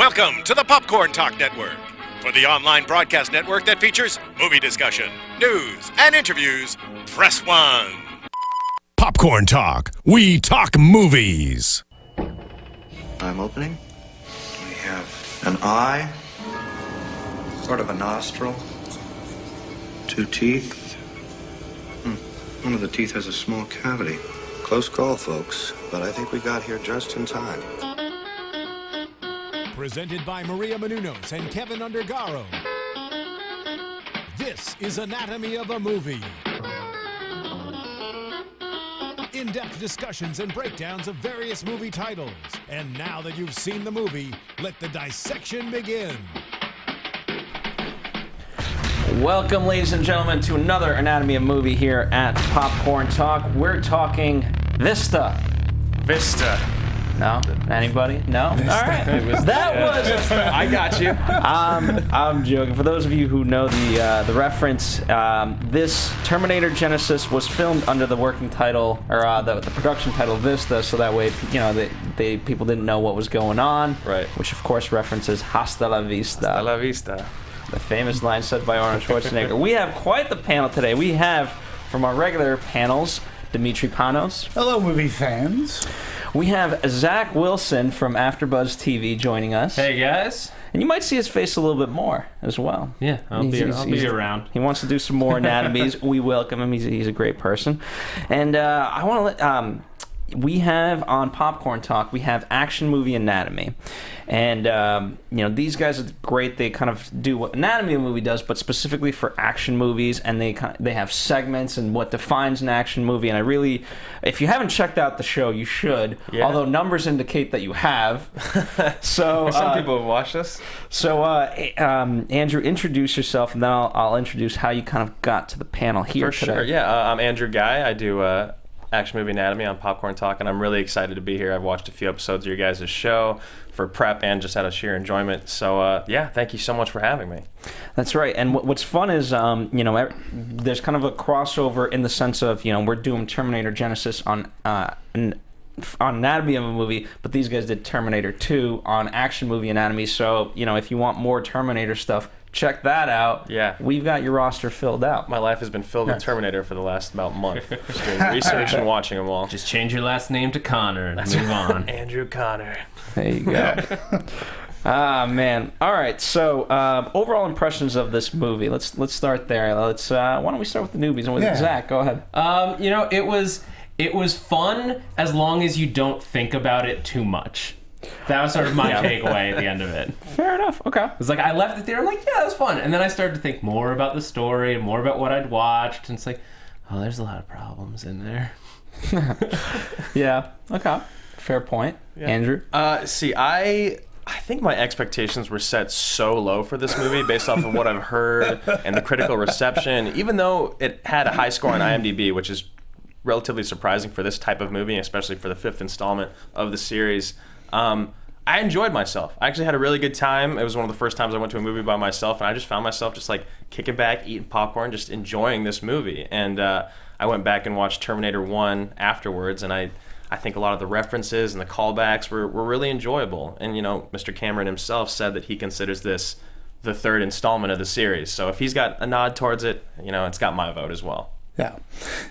Welcome to the Popcorn Talk Network, for the online broadcast network that features movie discussion, news, and interviews. Press 1. Popcorn Talk. We talk movies. I'm opening. We have an eye, sort of a nostril, 2 teeth. One of the teeth has a small cavity. Close call, folks, but I think we got here just in time. Presented by Maria Menounos and Kevin Undergaro. This is Anatomy of a Movie. In-depth discussions and breakdowns of various movie titles. And now that you've seen the movie, let the dissection begin. Welcome, ladies and gentlemen, to another Anatomy of a Movie here at Popcorn Talk. We're talking Vista. No? Anybody? No? Vista. All right. That was... I got you. I'm joking. For those of you who know the reference, this Terminator Genisys was filmed under the working title, or the production title Vista, so that way, you know, people didn't know what was going on. Right. Which, of course, references Hasta la Vista. Hasta la vista. The famous line said by Arnold Schwarzenegger. We have quite the panel today. We have, from our regular panels, Demetri Panos. Hello, movie fans. We have Zach Wilson from AfterBuzz TV joining us. Hey, guys. And you might see his face a little bit more as well. Yeah, I'll be around. He wants to do some more anatomies. We welcome him. He's a great person. And I want to let... we have on Popcorn Talk, we have Action Movie Anatomy. And, you know, these guys are great. They kind of do what Anatomy of a Movie does, but specifically for action movies. And they have segments and what defines an action movie. And I really, if you haven't checked out the show, you should. Yeah. Although numbers indicate that you have. So some people have watched us. So, Andrew, introduce yourself, and then I'll introduce how you kind of got to the panel here For today. sure, yeah. I'm Andrew Ghai. I do Action Movie Anatomy on Popcorn Talk, and I'm really excited to be here. I've watched a few episodes of your guys' show for prep and just out of sheer enjoyment. So, yeah, thank you so much for having me. That's right. And what's fun is, you know, there's kind of a crossover in the sense of, you know, we're doing Terminator Genisys on Anatomy of a Movie, but these guys did Terminator 2 on Action Movie Anatomy. So, you know, if you want more Terminator stuff, check that out. Yeah. We've got your roster filled out. My life has been filled with Terminator for the last about month. Just doing research and watching them all. Just change your last name to Connor and move on. Andrew Connor. There you go. Man. All right. So, overall impressions of this movie. Let's start there. Why don't we start with the newbies? And with Zach, go ahead. You know, it was fun as long as you don't think about it too much. That was sort of my takeaway at the end of it. Fair enough. Okay. It was like I left the theater, I'm like, yeah, that was fun. And then I started to think more about the story and more about what I'd watched. And it's like, oh, there's a lot of problems in there. Yeah. Okay. Fair point. Yeah. Andrew? See, I think my expectations were set so low for this movie based off of what I've heard and the critical reception. Even though it had a high score on IMDb, which is relatively surprising for this type of movie, especially for the 5th installment of the series, I enjoyed myself. I actually had a really good time. It was one of the first times I went to a movie by myself, and I just found myself just like kicking back, eating popcorn, just enjoying this movie. And I went back and watched Terminator 1 afterwards, and I think a lot of the references and the callbacks were really enjoyable. And, you know, Mr. Cameron himself said that he considers this the 3rd installment of the series. So if he's got a nod towards it, you know, it's got my vote as well. Yeah.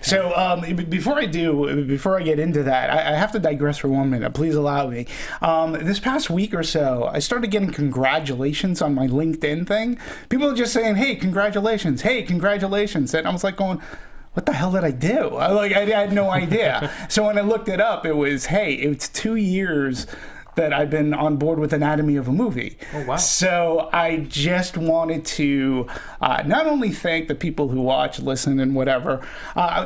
So before I get into that, I have to digress for 1 minute. Please allow me. This past week or so, I started getting congratulations on my LinkedIn thing. People are just saying, "Hey, congratulations! Hey, congratulations!" And I was like going, what the hell did I do? I had no idea. So when I looked it up, it was, hey, it's 2 years that I've been on board with Anatomy of a Movie. Oh, wow. So I just wanted to not only thank the people who watch, listen, and whatever.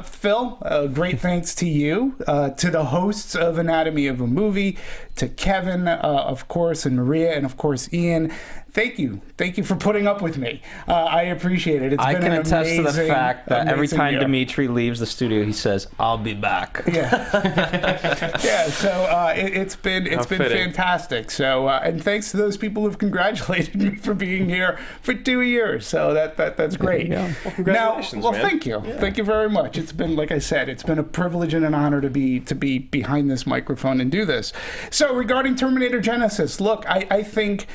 Phil, great thanks to you, to the hosts of Anatomy of a Movie, to Kevin, of course, and Maria, and of course, Ian. Thank you for putting up with me. I appreciate it. I Been can an attest to the amazing, fact that every amazing time year. Demetri leaves the studio, he says, "I'll be back." Yeah. So it's been fitting. fantastic. So and thanks to those people who've congratulated me for being here for 2 years. So that's great. There you go. Well, congratulations, now, man. thank you. Yeah. Thank you very much. It's been, like I said, it's been a privilege and an honor to be behind this microphone and do this. So regarding Terminator Genisys, look, I think.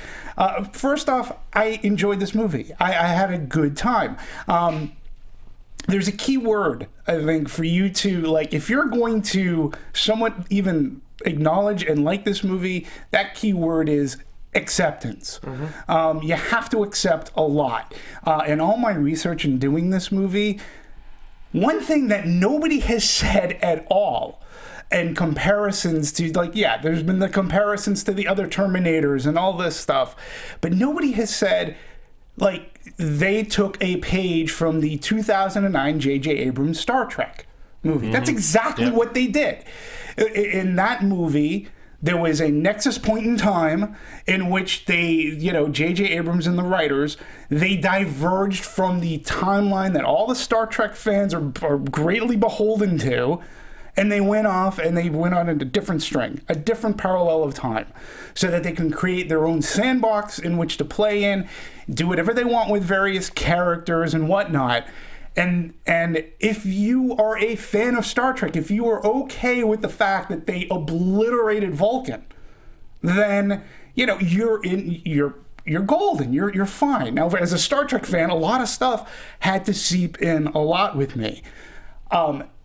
First off, I enjoyed this movie. I had a good time. There's a key word, I think, for you to, like, if you're going to somewhat even acknowledge and like this movie, that key word is acceptance. You have to accept a lot. In all my research in doing this movie, one thing that nobody has said at all, and comparisons to, like, yeah, there's been the comparisons to the other Terminators and all this stuff, but nobody has said, like, they took a page from the 2009 J.J. Abrams Star Trek movie. That's exactly what they did. In that movie, there was a nexus point in time in which they, J.J. Abrams and the writers, they diverged from the timeline that all the Star Trek fans are greatly beholden to. And they went off and they went on a different string, a different parallel of time, so that they can create their own sandbox in which to play in, do whatever they want with various characters and whatnot. And if you are a fan of Star Trek, if you are okay with the fact that they obliterated Vulcan, then you're golden. You're fine. Now, as a Star Trek fan, a lot of stuff had to seep in a lot with me.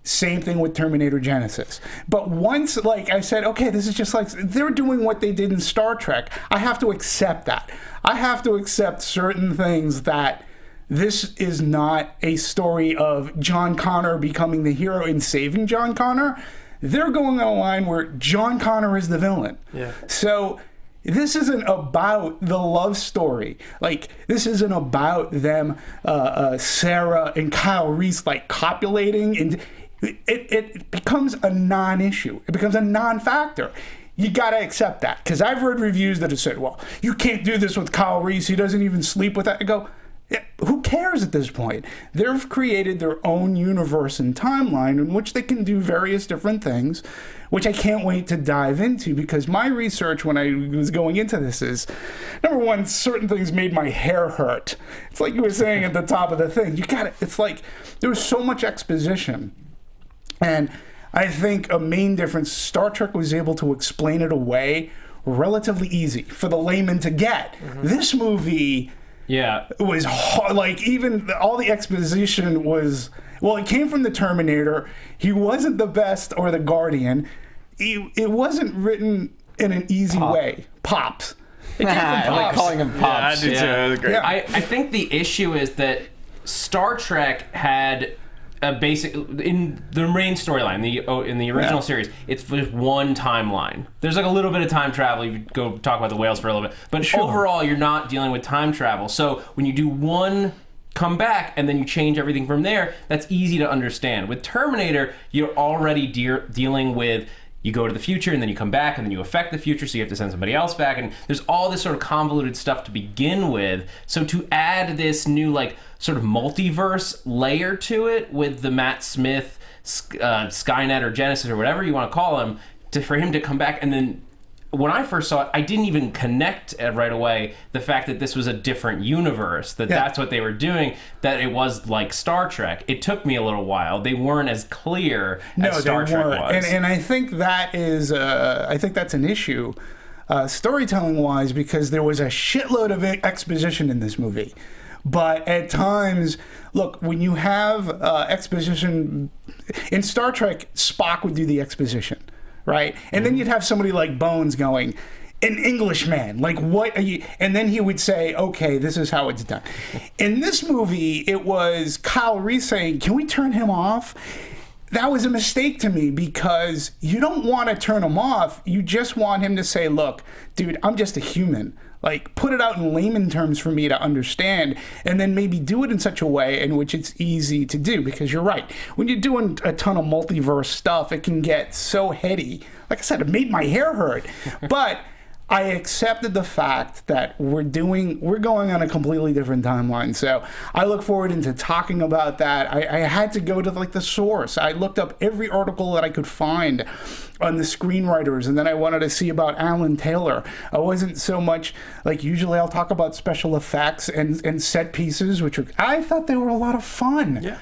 Same thing with Terminator Genisys. But once, like I said, okay, this is just like, they're doing what they did in Star Trek. I have to accept that. I have to accept certain things, that this is not a story of John Connor becoming the hero and saving John Connor. They're going on a line where John Connor is the villain. Yeah. So this isn't about the love story. Like, this isn't about them, Sarah and Kyle Reese, like, copulating, and it becomes a non-issue. It becomes a non-factor. You gotta accept that, because I've read reviews that have said, well, you can't do this with Kyle Reese, he doesn't even sleep with that. I go, yeah, who cares at this point? They've created their own universe and timeline in which they can do various different things, which I can't wait to dive into, because my research when I was going into this is, number one, certain things made my hair hurt. It's like you were saying at the top of the thing. It's like there was so much exposition. And I think a main difference, Star Trek was able to explain it away relatively easy for the layman to get. This movie was hard. Like, even all the exposition was, well, it came from the Terminator. He wasn't the best, or the Guardian. It wasn't written in an easy way. Pops. It came from I like Pops. calling him Pops. Yeah, I do too. That was great. Yeah. I think the issue is that Star Trek had a basic, in the main storyline, in the original series, it's just one timeline. There's like a little bit of time travel. You could go talk about the whales for a little bit, but overall, you're not dealing with time travel. So when you do one come back and then you change everything from there, that's easy to understand. With Terminator, you're already dealing with, you go to the future and then you come back and then you affect the future, so you have to send somebody else back, and there's all this sort of convoluted stuff to begin with. So to add this new, like, sort of multiverse layer to it with the Matt Smith Skynet or Genisys or whatever you want to call him, for him to come back, and then when I first saw it, I didn't even connect right away the fact that this was a different universe, that's what they were doing, that it was like Star Trek. It took me a little while. They weren't as clear as Star Trek was. And I think that is, I think that's an issue, storytelling-wise, because there was a shitload of exposition in this movie. But at times, look, when you have exposition, in Star Trek, Spock would do the exposition, right? And then you'd have somebody like Bones going, an Englishman, like, what are you? And then he would say, okay, this is how it's done. In this movie, it was Kyle Reese saying, can we turn him off? That was a mistake to me, because you don't want to turn him off. You just want him to say, look, dude, I'm just a human. Like, put it out in layman terms for me to understand, and then maybe do it in such a way in which it's easy to do, because you're right. When you're doing a ton of multiverse stuff, it can get so heady. Like I said, it made my hair hurt. But I accepted the fact that we're going on a completely different timeline. So I look forward into talking about that. I had to go to like the source. I looked up every article that I could find on the screenwriters, and then I wanted to see about Alan Taylor. I wasn't so much like, usually I'll talk about special effects and set pieces, I thought they were a lot of fun. Yeah.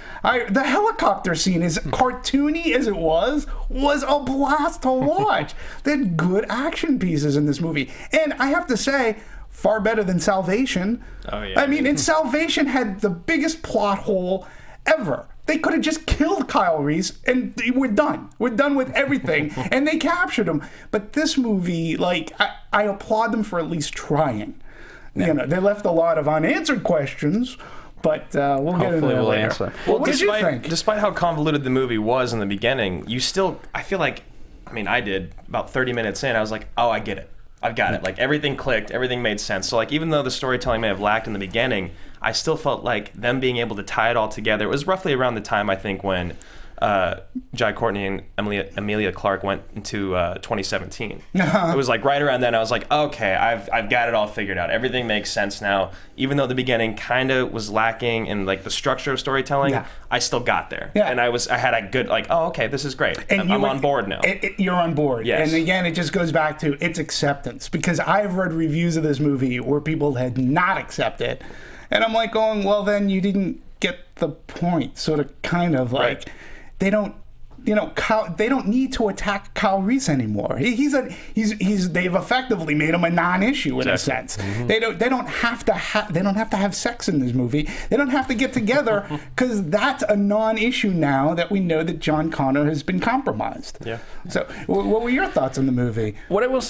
The helicopter scene, as cartoony as it was a blast to watch. They had good action pieces in this movie. And I have to say, far better than Salvation. Oh, yeah. I mean, Salvation had the biggest plot hole ever. They could have just killed Kyle Reese and we're done. We're done with everything. And they captured him. But this movie, like, I applaud them for at least trying. Yeah. You know, they left a lot of unanswered questions, but we'll get into that later. Answer. Well, what did you think? Despite how convoluted the movie was in the beginning, you still, I feel like, I did about 30 minutes in, I was like, oh, I get it. I've got it. Like, everything clicked, everything made sense. So, like, even though the storytelling may have lacked in the beginning, I still felt like them being able to tie it all together. It was roughly around the time, I think, when Courtney and Emilia Clarke went into 2017. It was like right around then. I was like, okay, I've got it all figured out. Everything makes sense now. Even though the beginning kind of was lacking in like the structure of storytelling, I still got there. Yeah. And I had a good like, oh, okay, this is great. And I'm on board now. You're on board. Yes. And again, it just goes back to its acceptance, because I've read reviews of this movie where people had not accepted, and I'm like going, well, then you didn't get the point. Sort of, kind of like. Right. They don't, they don't need to attack Kyle Reese anymore. They've effectively made him a non-issue in a sense. Mm-hmm. They don't have to have sex in this movie. They don't have to get together, because that's a non-issue now that we know that John Connor has been compromised. Yeah. So, what were your thoughts on the movie?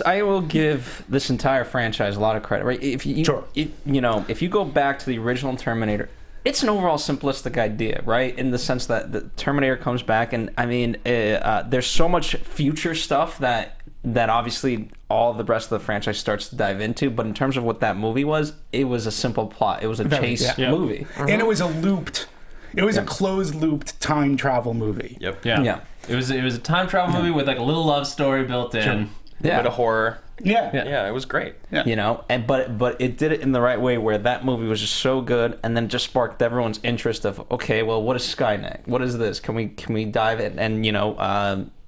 I will give this entire franchise a lot of credit. Right? If you go back to the original Terminator, it's an overall simplistic idea, right? In the sense that the Terminator comes back, and I mean, there's so much future stuff that obviously all the rest of the franchise starts to dive into. But in terms of what that movie was, it was a simple plot. It was a chase movie, and it was a closed-looped time travel movie. Yep. Yeah. It was a time travel movie with like a little love story built in. Sure. Yeah. A bit of horror. Yeah, it was great. Yeah. You know, but it did it in the right way, where that movie was just so good, and then just sparked everyone's interest of, okay, well, what is Skynet? What is this? Can we dive in? And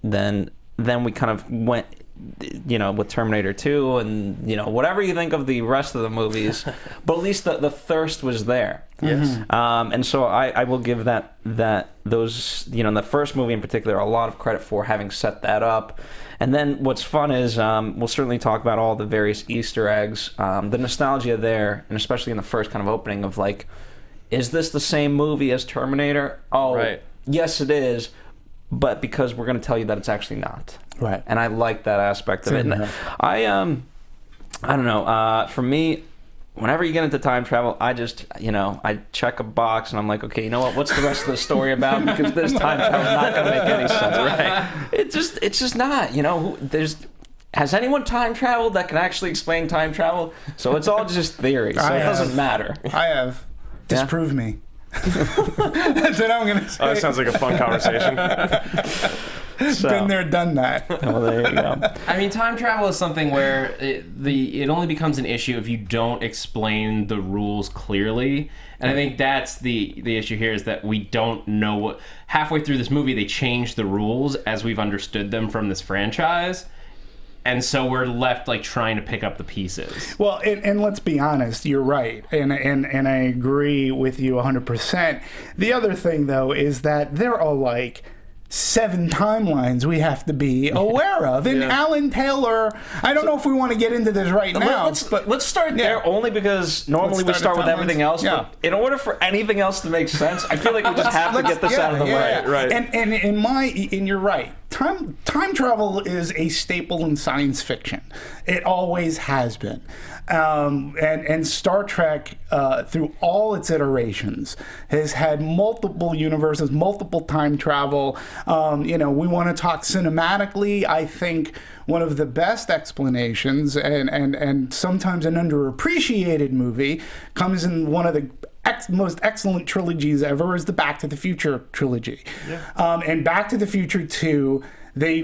then we kind of went, with Terminator 2, and whatever you think of the rest of the movies, but at least the thirst was there. Yes. And so I will give those the first movie in particular a lot of credit for having set that up. And then what's fun is we'll certainly talk about all the various Easter eggs, the nostalgia there, and especially in the first kind of opening of like, is this the same movie as Terminator? Oh, right. Yes, it is, but because we're going to tell you that it's actually not. Right. And I like that aspect of it. And I don't know. For me, whenever you get into time travel, I just, I check a box and I'm like, okay, you know what? What's the rest of the story about? Because this time travel is not going to make any sense, right? It's just not. Has anyone time traveled that can actually explain time travel? So it's all just theory. So it doesn't matter. I have. Disprove me. That's what I'm going to say. Oh, that sounds like a fun conversation. Been there, done that. Well, there you go. I mean, time travel is something where it only becomes an issue if you don't explain the rules clearly. And I think that's the issue here, is that we don't know what... Halfway through this movie, they changed the rules as we've understood them from this franchise. And so we're left like trying to pick up the pieces. Well, and let's be honest, you're right, and I agree with you 100%. The other thing, though, is that there are like 7 timelines we have to be aware of. And Alan Taylor, I don't know if we want to get into this right now. Let's start there, only because normally we start with everything else. Yeah. But in order for anything else to make sense, I feel like we just have to get this out of the way. Right. And you're right. Time travel is a staple in science fiction. It always has been. And Star Trek, through all its iterations, has had multiple universes, multiple time travel. We want to talk cinematically. I think one of the best explanations, and sometimes an underappreciated movie, comes in one of the most excellent trilogies ever, is the Back to the Future trilogy. Yeah. And Back to the Future 2, They,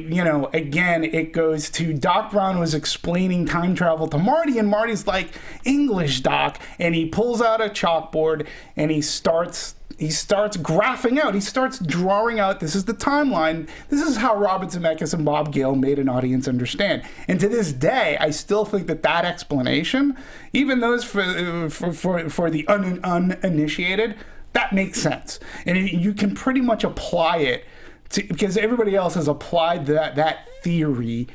again, it goes to Doc Brown was explaining time travel to Marty, and Marty's like, English, Doc. And he pulls out a chalkboard and he starts graphing out. He starts drawing out, this is the timeline. This is how Robert Zemeckis and Bob Gale made an audience understand. And to this day, I still think that explanation, even those for the uninitiated, that makes sense. And you can pretty much apply it because everybody else has applied that theory,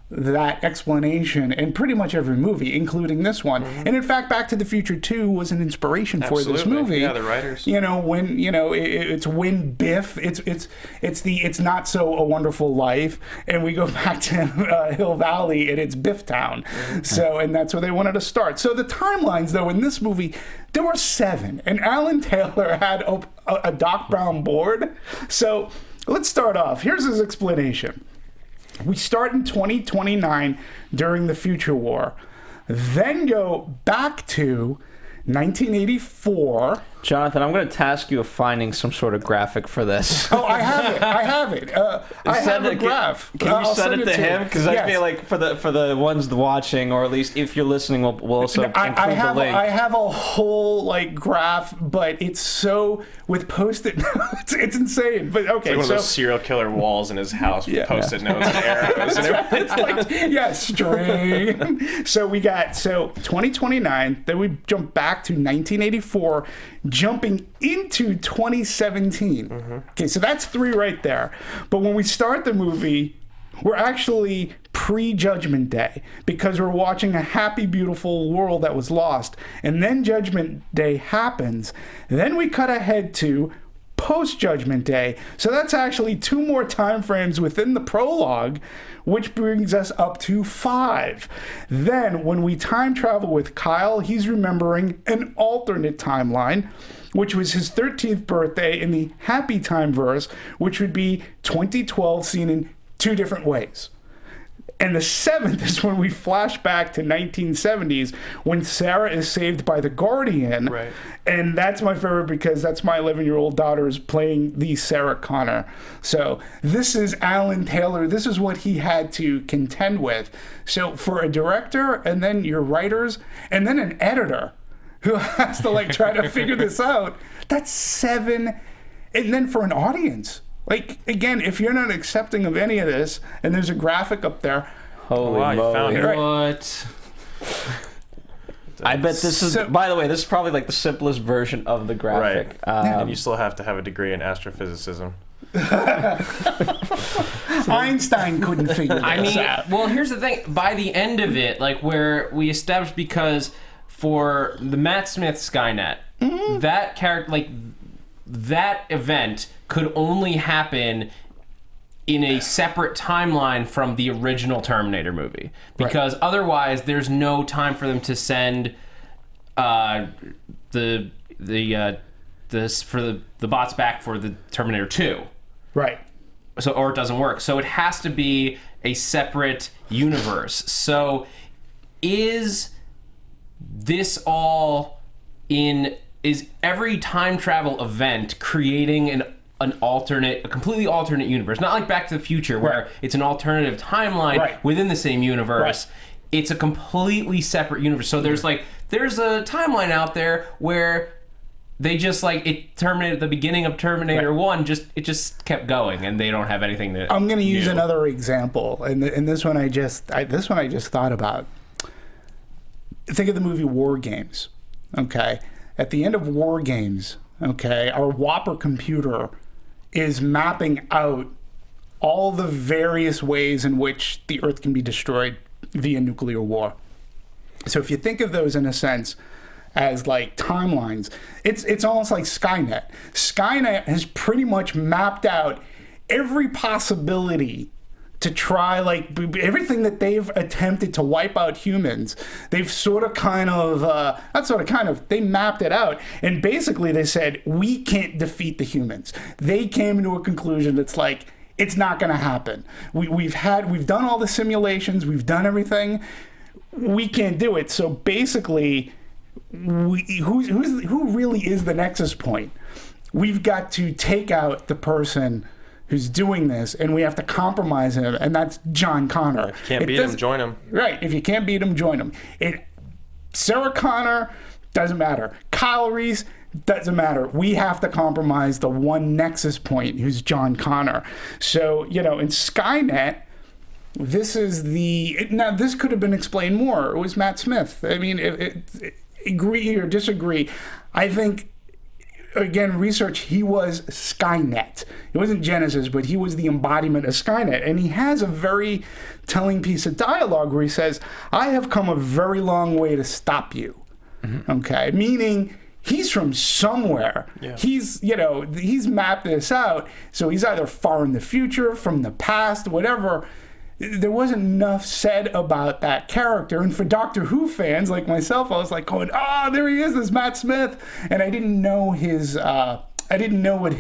that explanation in pretty much every movie, including this one. And in fact, Back to the Future 2 was an inspiration for this movie. Yeah, the writers. It's when Biff, it's Not So a Wonderful Life, and we go back to Hill Valley and it's Biff Town. So, and that's where they wanted to start. So the timelines, though, in this movie, there were 7, and Alan Taylor had a Doc Brown board. So let's start off. Here's his explanation. We start in 2029 during the Future War, then go back to 1984. Jonathan, I'm going to task you of finding some sort of graphic for this. Oh, I have it. I have a graph. Can you send it to him? Because yes. I feel like for the ones watching, or at least if you're listening, we'll also include the link. I have a whole graph, but it's so with Post-it notes, it's insane. But okay, it's like one of those serial killer walls in his house with Post-it notes and arrows. It's string. So we got 2029. Then we jump back to 1984. Jumping into 2017. Okay, so that's 3 right there. But when we start the movie, we're actually pre-Judgment Day because we're watching a happy, beautiful world that was lost. And then Judgment Day happens. Then we cut ahead to post-Judgment Day. So that's actually 2 more time frames within the prologue, which brings us up to 5. Then when we time travel with Kyle, he's remembering an alternate timeline, which was his 13th birthday in the happy time verse, which would be 2012 seen in 2 different ways. And the 7th is when we flash back to 1970s when Sarah is saved by the Guardian. Right. And that's my favorite because that's my 11-year-old daughter is playing the Sarah Connor. So this is Alan Taylor. This is what he had to contend with. So for a director and then your writers and then an editor who has to try to figure this out, that's 7. And then for an audience, again, if you're not accepting of any of this, and there's a graphic up there. Holy moly. You found it. What? I bet this is, by the way, this is probably the simplest version of the graphic. Right. And you still have to have a degree in astrophysicism. Einstein couldn't figure this out. Well, here's the thing. By the end of it, where we established, because for the Matt Smith Skynet, that character, that event could only happen in a separate timeline from the original Terminator movie, because otherwise there's no time for them to send the bots back for the Terminator 2. Right. So, or it doesn't work. So it has to be a separate universe. So is this all in? Is every time travel event creating a completely alternate universe? Not like Back to the Future, where it's an alternative timeline within the same universe. It's a completely separate universe. So there's a timeline out there where they just it terminated the beginning of Terminator 1. It just kept going, and they don't have anything to. I'm going to use another example, and this one I just thought about. Think of the movie War Games. Okay. At the end of War Games, okay, our Whopper computer is mapping out all the various ways in which the Earth can be destroyed via nuclear war. So if you think of those in a sense as timelines, it's almost like Skynet. Skynet has pretty much mapped out every possibility to try everything that they've attempted to wipe out humans. They've they mapped it out, and basically they said we can't defeat the humans. They came to a conclusion that's it's not going to happen. We've done all the simulations, we've done everything. We can't do it. So basically, who really is the nexus point? We've got to take out the person who's doing this, and we have to compromise him, and that's John Connor. If you can't beat him, join him. Right. If you can't beat him, join him. Sarah Connor, doesn't matter. Kyle Reese, doesn't matter. We have to compromise the one nexus point, who's John Connor. So, in Skynet, this could have been explained more. It was Matt Smith. I mean, agree or disagree. I think, again, research, he was Skynet. It wasn't Genisys, but he was the embodiment of Skynet. And he has a very telling piece of dialogue where he says, I have come a very long way to stop you. Mm-hmm. Okay? Meaning, he's from somewhere. Yeah. He's mapped this out. So he's either far in the future, from the past, whatever. There wasn't enough said about that character. And for Doctor Who fans like myself, I was like going, there he is, this Matt Smith. And I didn't know what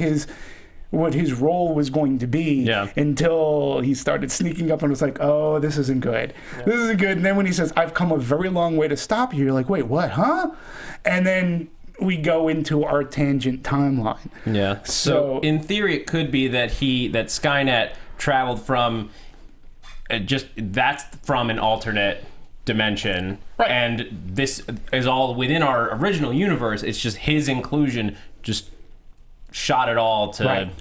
his role was going to be until he started sneaking up and was like, oh, this isn't good. Yeah. This isn't good. And then when he says, I've come a very long way to stop you, you're like, wait, what, huh? And then we go into our tangent timeline. Yeah. So in theory, it could be that Skynet traveled from that's from an alternate dimension, right. And this is all within our original universe. It's just his inclusion just shot it all to... Right.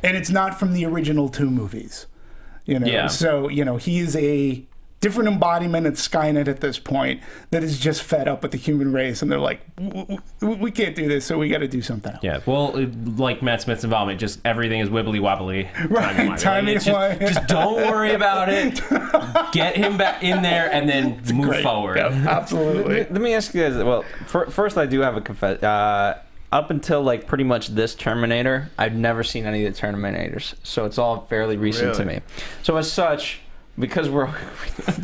And it's not from the original 2 movies. Yeah. So, he is a different embodiment of Skynet at this point that is just fed up with the human race, and they're like, we can't do this, so we got to do something else. Yeah, well, like Matt Smith's involvement, just everything is wibbly wobbly. Right, just don't worry about it. Get him back in there, and then move forward. Yeah, absolutely. Let me ask you guys. Well, first, I do have a confession. Up until pretty much this Terminator, I've never seen any of the Terminators, so it's all fairly recent to me. So as such, because you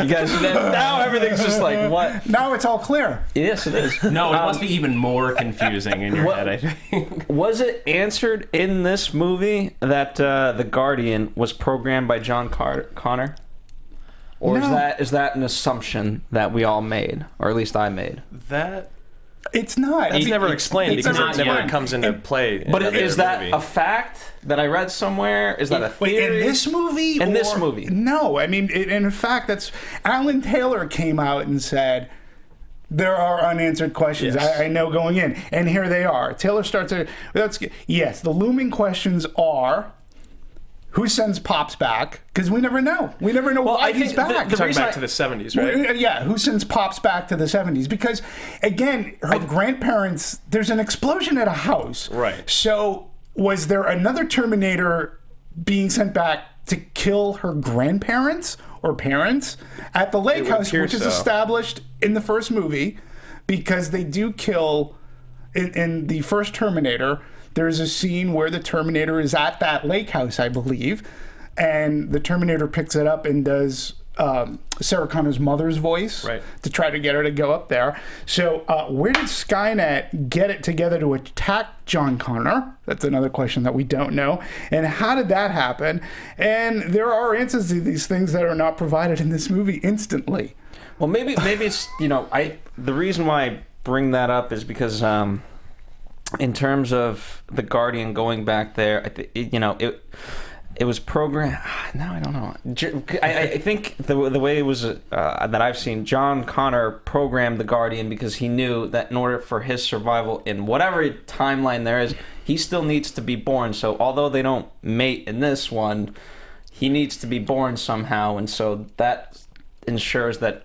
guys, now everything's just like, what? Now it's all clear. Yes, it is. No, it must be even more confusing in your head, I think. Was it answered in this movie that the Guardian was programmed by John Connor? Or No. is that an assumption that we all made, or at least I made? It's not. It's never explained because it never comes into play. But is that a fact that I read somewhere? Is that a theory? In this movie? This movie. No. I mean, in fact, that's... Alan Taylor came out and said, there are unanswered questions. Yes. I know going in. And here they are. Taylor starts... Yes, the looming questions are... Who sends Pops back? Because we never know. We never know why he's back. Talking back to the 70s, right? Yeah, who sends Pops back to the 70s? Because, again, her grandparents... There's an explosion at a house. Right. So, was there another Terminator being sent back to kill her grandparents or parents at the lake house, which is established in the first movie? Because they do kill... In the first Terminator... There's a scene where the Terminator is at that lake house, I believe, and the Terminator picks it up and does Sarah Connor's mother's voice to try to get her to go up there. So where did Skynet get it together to attack John Connor? That's another question that we don't know. And how did that happen? And there are answers to these things that are not provided in this movie instantly. Well, maybe it's, the reason why I bring that up is because... in terms of the Guardian going back there, it was programmed. Now I don't know. I think the way it was that I've seen, John Connor programmed the Guardian because he knew that in order for his survival in whatever timeline there is, he still needs to be born. So although they don't mate in this one, he needs to be born somehow, and so that ensures that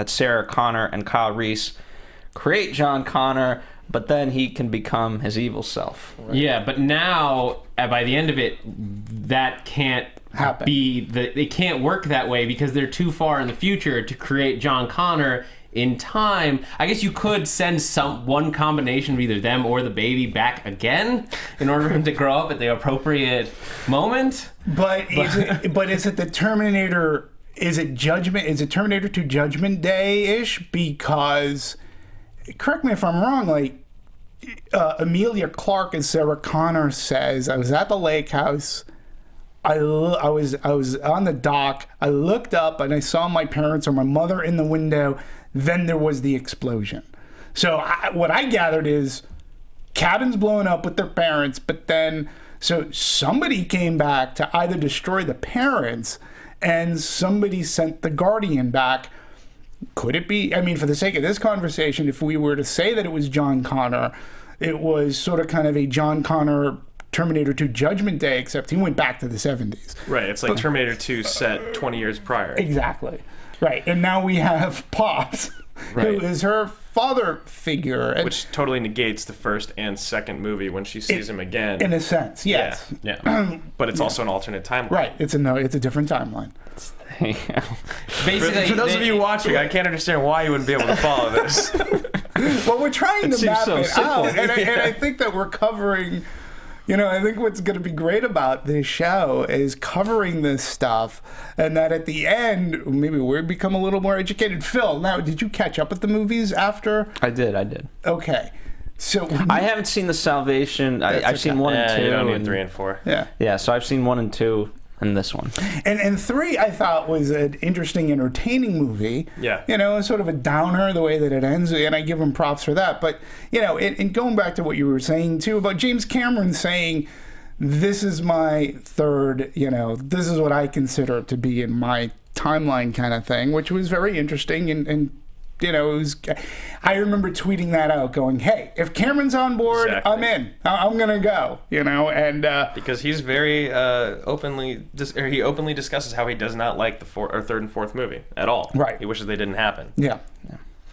Sarah Connor and Kyle Reese create John Connor, but then he can become his evil self. Right? Yeah, but now, by the end of it, that can't happen. It can't work that way because they're too far in the future to create John Connor in time. I guess you could send one combination of either them or the baby back again in order for him to grow up at the appropriate moment. But is it the Terminator? Is it Judgment? Is it Terminator 2 Judgment Day-ish? Because... Correct me if I'm wrong, Emilia Clarke as Sarah Connor says, I was at the lake house, I was on the dock, I looked up and I saw my parents or my mother in the window, then there was the explosion. So what I gathered is cabins blowing up with their parents, but then So somebody came back to either destroy the parents, and somebody sent the Guardian back. Could it be? I mean, for the sake of this conversation, if we were to say that it was John Connor, it was sort of kind of a John Connor Terminator 2 Judgment Day, except he went back to the 70s. Right, it's like Terminator 2 set 20 years prior. Exactly. Right, and now we have Pops, who is her father figure. And which totally negates the first and second movie when she sees him again. in a sense, yes. Yeah. But it's also an alternate timeline. Right, it's a different timeline. Basically, For those of you watching, I can't understand why you wouldn't be able to follow this. Well, we're trying to seems map so it simple. out, and I think that we're covering. I think what's going to be great about this show is covering this stuff, and that at the end, maybe we become a little more educated. Phil, now, did you catch up with the movies after? I did. Okay. So I haven't seen The Salvation. I've seen 1 and 2. You don't need 3 and 4. yeah. Yeah, so I've seen 1 and 2 and this one. And 3, I thought, was an interesting, entertaining movie. Yeah. Sort of a downer the way that it ends, and I give him props for that. But, and going back to what you were saying, too, about James Cameron saying, this is my third, this is what I consider to be in my timeline kind of thing, which was very interesting and it was. I remember tweeting that out, going, "Hey, if Cameron's on board, Exactly. I'm in. I'm gonna go." And Because he's very openly discusses how he does not like the third and fourth movie at all. Right. He wishes they didn't happen. yeah.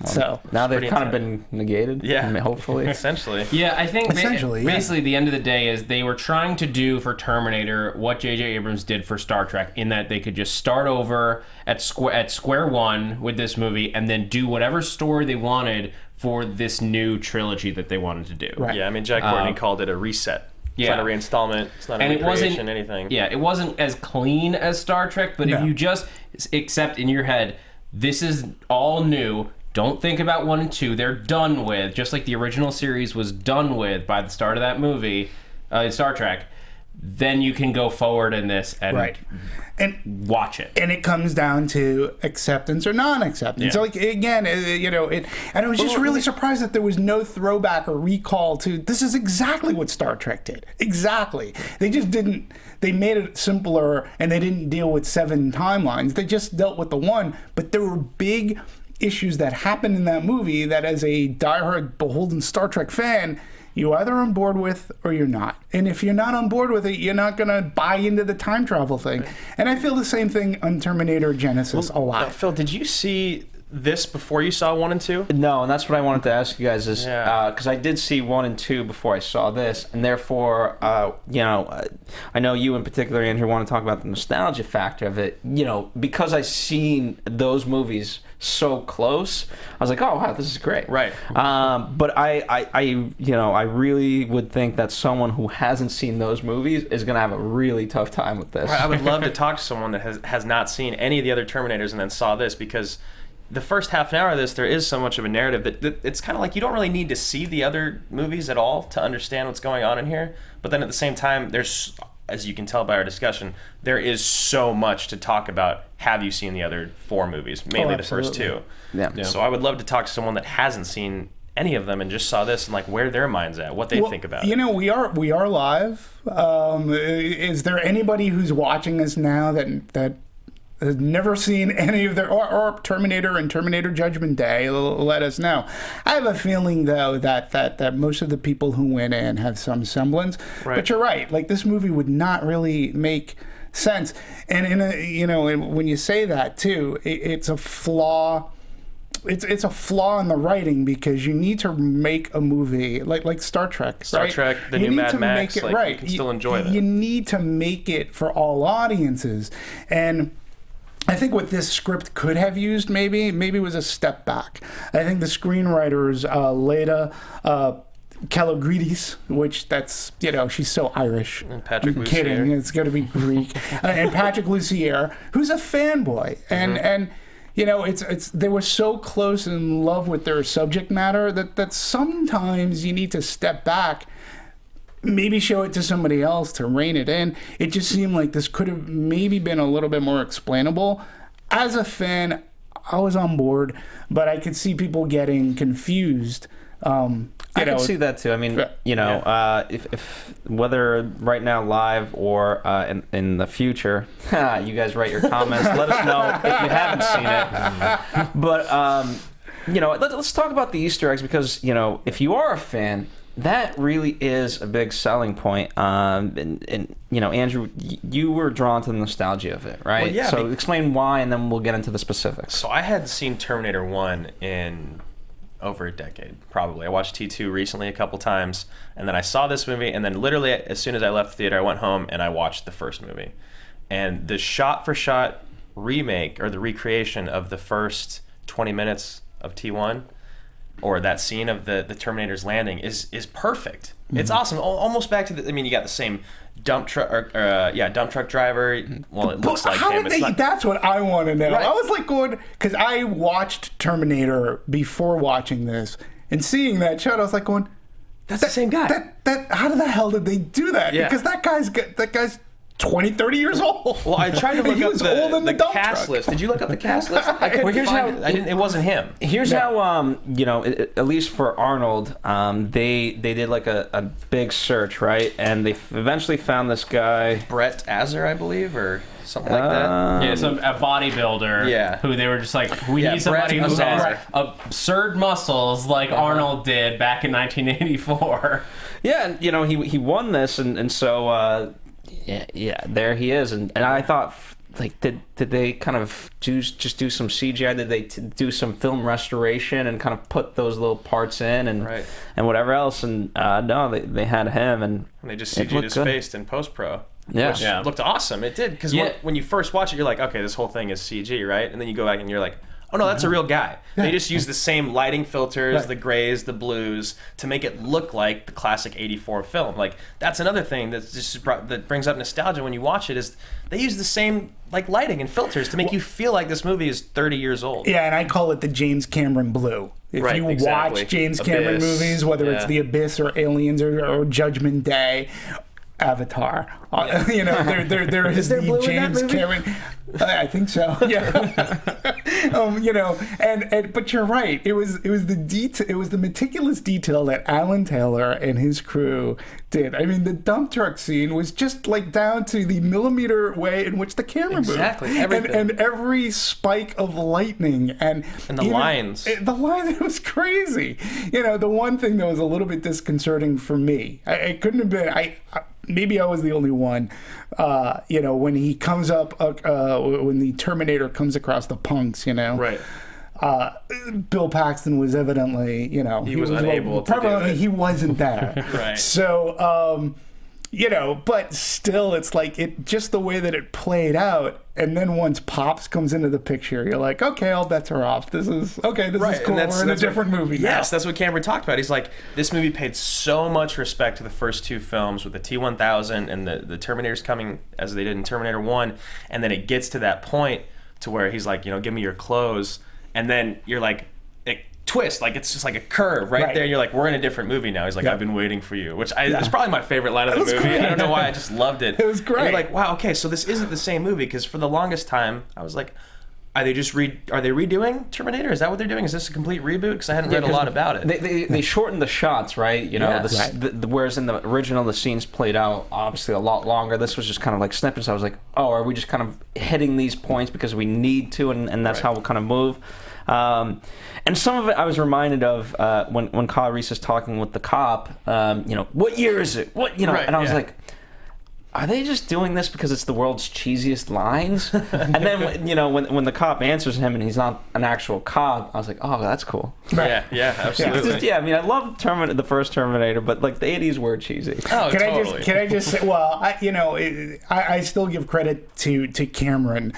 So Now they've pretty kind of been negated. Yeah. I mean, hopefully. Essentially. Yeah, I think Essentially, yeah. basically the end of the day is they were trying to do for Terminator what J.J. Abrams did for Star Trek, in that they could just start over at square one with this movie and then do whatever story they wanted for this new trilogy that they wanted to do. Right. Yeah, I mean, Jack Courtney called it a reset. It's Yeah. not a reinstallment. It's not a And it wasn't recreation, anything. Yeah, it wasn't as clean as Star Trek, but if No. you just accept in your head, this is all new. Don't think about 1 and 2. They're done with, just like the original series was done with by the start of that movie, Star Trek. Then you can go forward in this and right. And watch it. and it comes down to acceptance or non-acceptance. Yeah. So, like, again, and I was just really surprised that there was no throwback or recall to, this is exactly what Star Trek did. Exactly. They just didn't, they made it simpler, and they didn't deal with 7 timelines. They just dealt with the one, but there were big issues that happened in that movie that, as a diehard beholden Star Trek fan, you're either on board with or you're not. And if you're not on board with it, you're not going to buy into the time travel thing. And I feel the same thing on Terminator Genisys a lot. Phil, did you see this before you saw 1 and 2? No, and that's what I wanted to ask you guys is Yeah. because I did see 1 and 2 before I saw this, and therefore, I know you in particular, Andrew, want to talk about the nostalgia factor of it. Because I seen those movies so close, I was like, oh wow, this is great. Right. But I really would think that someone who hasn't seen those movies is gonna have a really tough time with this. I would love to talk to someone that has not seen any of the other Terminators and then saw this, because the first half an hour of this, there is so much of a narrative that it's kind of like you don't really need to see the other movies at all to understand what's going on in here. But then at the same time, there's, as you can tell by our discussion, there is so much to talk about. Have you seen the other 4 movies? Mainly the first 2. Yeah. So I would love to talk to someone that hasn't seen any of them and just saw this and like where their mind's at, what they think about it. We are live. Is there anybody who's watching us now that has never seen any of their or Terminator and Terminator Judgment Day? Let us know. I have a feeling though that most of the people who went in have some semblance. Right. But you're right. Like, this movie would not really make sense. And when you say that too, it's a flaw. It's a flaw in the writing, because you need to make a movie like Star Trek. Star right? Trek, the You new need Mad to Max, make it like, right. you can still enjoy that. You need to make it for all audiences, and I think what this script could have used maybe was a step back. I think the screenwriters, Leda Kalogridis, which that's, she's so Irish. And Patrick I'm kidding. Lussier. It's going to be Greek. And Patrick Lussier, who's a fanboy. And they were so close in love with their subject matter that sometimes you need to step back, maybe show it to somebody else to rein it in. It just seemed like this could have maybe been a little bit more explainable. As a fan, I was on board, but I could see people getting confused I can see that too. I mean, if whether right now live or in the future, you guys write your comments. Let us know if you haven't seen it. But let's talk about the Easter eggs because if you are a fan, that really is a big selling point. And Andrew, you were drawn to the nostalgia of it, right? Well, yeah. So explain why, and then we'll get into the specifics. So I had seen Terminator 1 in over a decade, probably. I watched T2 recently a couple times, and then I saw this movie, and then literally as soon as I left the theater, I went home and I watched the first movie. And the shot-for-shot remake, or the recreation of the first 20 minutes of T1, or that scene of the Terminator's landing is perfect. It's awesome. Almost back to you got the same dump truck driver. Well, it looks like him. That's what I want to know. Right. I was like going, because I watched Terminator before watching this, and seeing that shot, I was like going, that's the same guy. How the hell did they do that? Yeah. Because that guy's 20, 30 years old. Well, I tried to look He up was old in the dump cast truck. list. Did you look up the cast list? I couldn't find it. It wasn't him. Here's how at least for Arnold, they did like a big search, right? And they eventually found this guy, Brett Azer, I believe, or something like that. Yeah, a bodybuilder. Yeah. Who they were just like, we need somebody who Brett has absurd muscles like Arnold did back in 1984. Yeah, and he won this, and so yeah, there he is, and I thought, like, did they kind of do some CGI? Did they do some film restoration and kind of put those little parts in and whatever else? And no, they had him, and they just CG'd his face in post pro. Yeah. Which looked awesome. It did, because when you first watch it, you're like, okay, this whole thing is CG, right? And then you go back and you're like, oh no, that's a real guy. They just use the same lighting filters, the grays, the blues, to make it look like the classic '84 film. Like, that's another thing that brings up nostalgia when you watch it, is they use the same lighting and filters to make you feel like this movie is 30 years old. Yeah, and I call it the James Cameron blue. If you watch James Cameron movies, whether it's The Abyss or Aliens or Judgment Day, Avatar, there is the James Cameron. I think so. Yeah. But you're right. It was the meticulous detail that Alan Taylor and his crew did. I mean, the dump truck scene was just down to the millimeter way in which the camera moved. Exactly. Everything. And every spike of lightning and the lines. It was crazy. The one thing that was a little bit disconcerting for me, I couldn't have been. Maybe I was the only one. When he comes up, when the Terminator comes across the punks, Right. Bill Paxton was evidently, he was unable to do it. He wasn't there. Right. So, but still, it's just the way that it played out. And then once Pops comes into the picture, you're like, okay, all bets are off. This is cool. We're in a different movie now. Yes, that's what Cameron talked about. He's like, this movie paid so much respect to the first two films with the T-1000 and the Terminators coming as they did in Terminator 1. And then it gets to that point to where he's like, give me your clothes. And then you're like, it twist, it's just like a curve right there. You're like, we're in a different movie now. He's like, I've been waiting for you, which is probably my favorite line of the movie. Great. I don't know why, I just loved it. It was great. And you're like, wow, okay, so this isn't the same movie, because for the longest time I was like, are they redoing Terminator? Is that what they're doing? Is this a complete reboot? Because I hadn't read a lot about it. They shortened the shots, right? Whereas in the original, the scenes played out obviously a lot longer. This was just kind of like snippets. I was like, oh, are we just kind of hitting these points because we need to, and that's how we'll kind of move. And some of it I was reminded of when Kyle Reese is talking with the cop. What year is it? And I was like, are they just doing this because it's the world's cheesiest lines? And then when the cop answers him and he's not an actual cop, I was like, oh, that's cool. Right. Yeah, absolutely. I love the first Terminator, but the 80s were cheesy. Oh, totally. Can I just say, well, I still give credit to Cameron.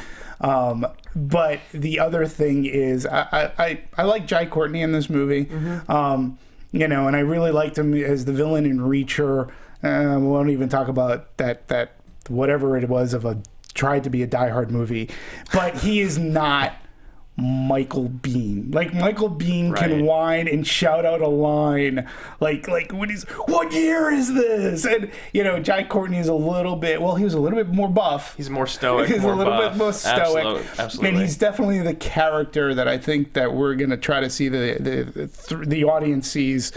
But the other thing is, I like Jai Courtney in this movie. Mm-hmm. And I really liked him as the villain in Reacher. We won't even talk about that whatever it was of tried to be a Die Hard movie. But he is not Michael Biehn. Like Michael Biehn can Right. whine and shout out a line like when he's, "What year is this?" And Jai Courtney is a little bit, well, he was a little bit more buff. He's more stoic. He's more a little buff. bit more stoic. Absolutely. And he's definitely the character that I think that we're going to try to see the audience sees,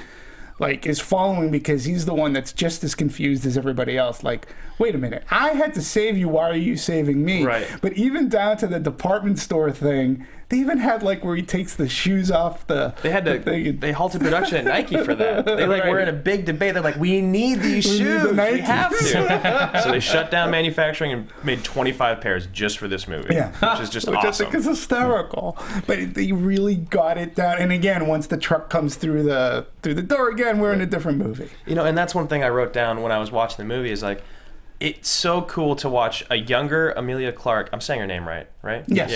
like, is following, because he's the one that's just as confused as everybody else. Like, wait a minute, I had to save you, why are you saving me? Right. But even down to the department store thing, they even had like where he takes the shoes off the. They had to. They halted production at Nike for that. They Right. were in a big debate. They're like, we need these We need shoes. the We Nike." have to. So they shut down manufacturing and made 25 pairs just for this movie. Yeah. Which is just Which awesome. I think is hysterical. But they really got it down. And again, once the truck comes through the door again, we're in a different movie. And that's one thing I wrote down when I was watching the movie is like, it's so cool to watch a younger Emilia Clarke. I'm saying her name right? Yes.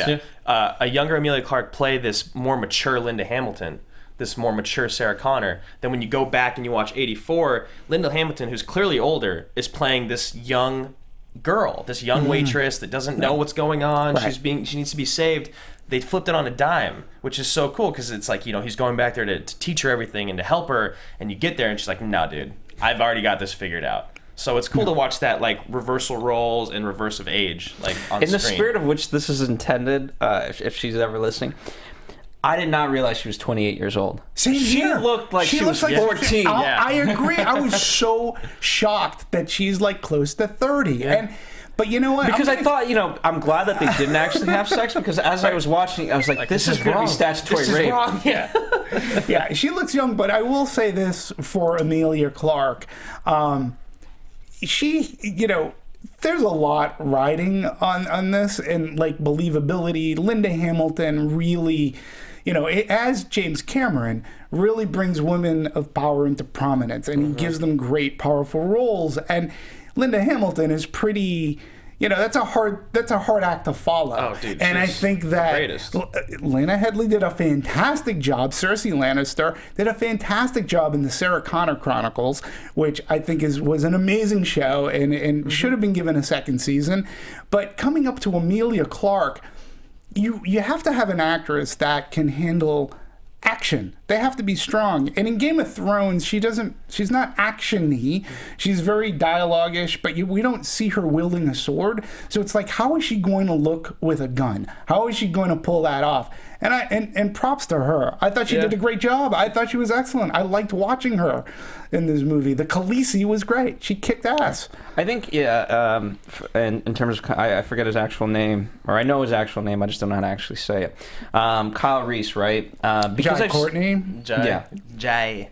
Yeah. A younger Emilia Clarke play this more mature Linda Hamilton, this more mature Sarah Connor. Then when you go back and you watch 84, Linda Hamilton, who's clearly older, is playing this young girl, this young waitress that doesn't know what's going on. Right. She needs to be saved. They flipped it on a dime, which is so cool because it's like, he's going back there to teach her everything and to help her. And you get there and she's like, "No, dude, I've already got this figured out." So it's cool to watch that, like, reversal roles and reverse of age, like, on In the screen. spirit of which this is intended, if she's ever listening, I did not realize she was 28 years old. Same She here. looked like she was looks 14. I agree. I was so shocked that she's like close to 30. But you know what? Because I thought, I'm glad that they didn't actually have sex, because as I was watching, I was like, this is going to be statutory This is rape. wrong. Yeah. yeah, she looks young, but I will say this for Emilia Clarke. She, there's a lot riding on this, and like believability. Linda Hamilton really, as James Cameron, really brings women of power into prominence, and he gives them great, powerful roles. And Linda Hamilton is pretty. That's a hard act to follow. Oh, dude, and I she's think the that greatest. Lena Headey did a fantastic job. Cersei Lannister did a fantastic job in the Sarah Connor Chronicles, which I think was an amazing show and should have been given a second season. But coming up to Emilia Clarke, you have to have an actress that can handle action. They have to be strong. And in Game of Thrones, she's not action-y. She's very dialogue-ish, but we don't see her wielding a sword. So it's like, how is she going to look with a gun? How is she going to pull that off? And props to her. I thought she did a great job. I thought she was excellent. I liked watching her in this movie. The Khaleesi was great. She kicked ass. I think, in terms of, I forget his actual name, or I know his actual name, I just don't know how to actually say it. Kyle Reese, right? Jai Courtney. Jai.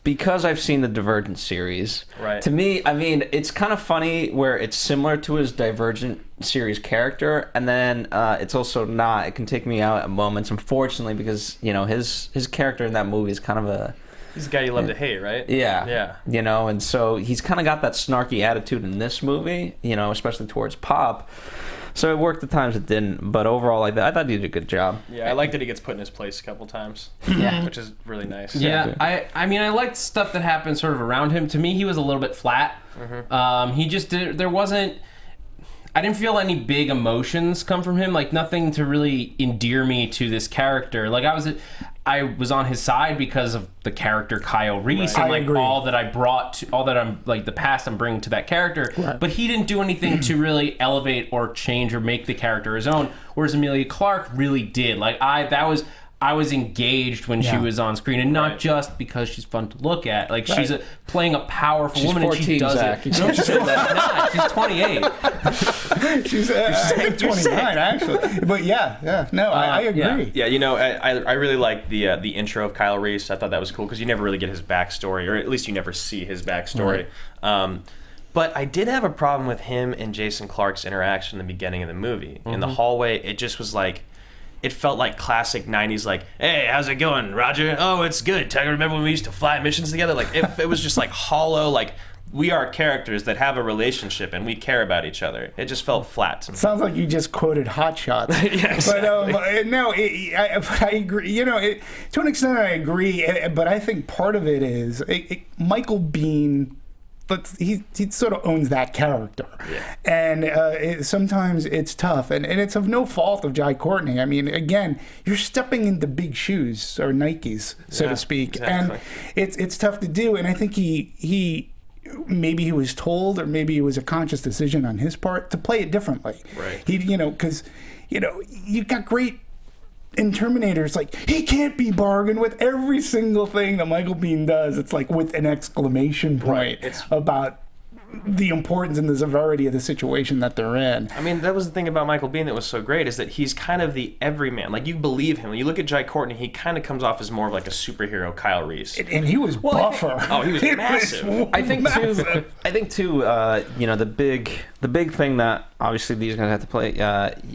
Because I've seen the Divergent series, Right. to me, I mean, it's kind of funny where it's similar to his Divergent series character, and then it's also not. It can take me out at moments, unfortunately, because, his character in that movie is kind of a... He's the guy you love to hate, right? Yeah. Yeah. And so he's kind of got that snarky attitude in this movie, especially towards Pop. So it worked at times, it didn't. But overall, I thought he did a good job. Yeah, I like that he gets put in his place a couple times. Yeah. Which is really nice. Yeah, I mean, I liked stuff that happened sort of around him. To me, he was a little bit flat. He just there wasn't... I didn't feel any big emotions come from him, like nothing to really endear me to this character. Like I was on his side because of the character Kyle Reese and like all that I'm like the past I'm bringing to that character. Right. But he didn't do anything to really elevate or change or make the character his own. Whereas Emilia Clarke really did. Like I was engaged when she was on screen, and not just because she's fun to look at. Like she's playing a powerful woman, 14, and she does Zach. it. No, she's 28. She's 29 actually. But I agree. Yeah, I really like the intro of Kyle Reese. I thought that was cool because you never really get his backstory, or at least you never see his backstory. Right. But I did have a problem with him and Jason Clarke's interaction in the beginning of the movie. In the hallway, it just was like, it felt like classic 90s, like, "Hey, how's it going, Roger? Oh, it's good. I remember when we used to fly missions together?" Like, it was just like hollow, like, we are characters that have a relationship and we care about each other. It just felt flat to me. Sounds like you just quoted Hot Shots. Yeah, exactly. But I agree. To an extent, I agree. But I think part of it is Michael Biehn he sort of owns that character, and sometimes it's tough, and it's of no fault of Jai Courtney. I mean, again, you're stepping into big shoes or Nikes, so to speak, exactly. and it's tough to do. And I think he maybe he was told, or maybe it was a conscious decision on his part to play it differently. Right. He, because you got great. In Terminator, it's like, he can't be bargained with. Every single thing that Michael Biehn does, it's like with an exclamation point about the importance and the severity of the situation that they're in. I mean, that was the thing about Michael Biehn that was so great, is that he's kind of the everyman. Like, you believe him. When you look at Jai Courtney, he kind of comes off as more of like a superhero Kyle Reese. And he was buffer. He was massive. I think too. The big thing that obviously these guys have to play.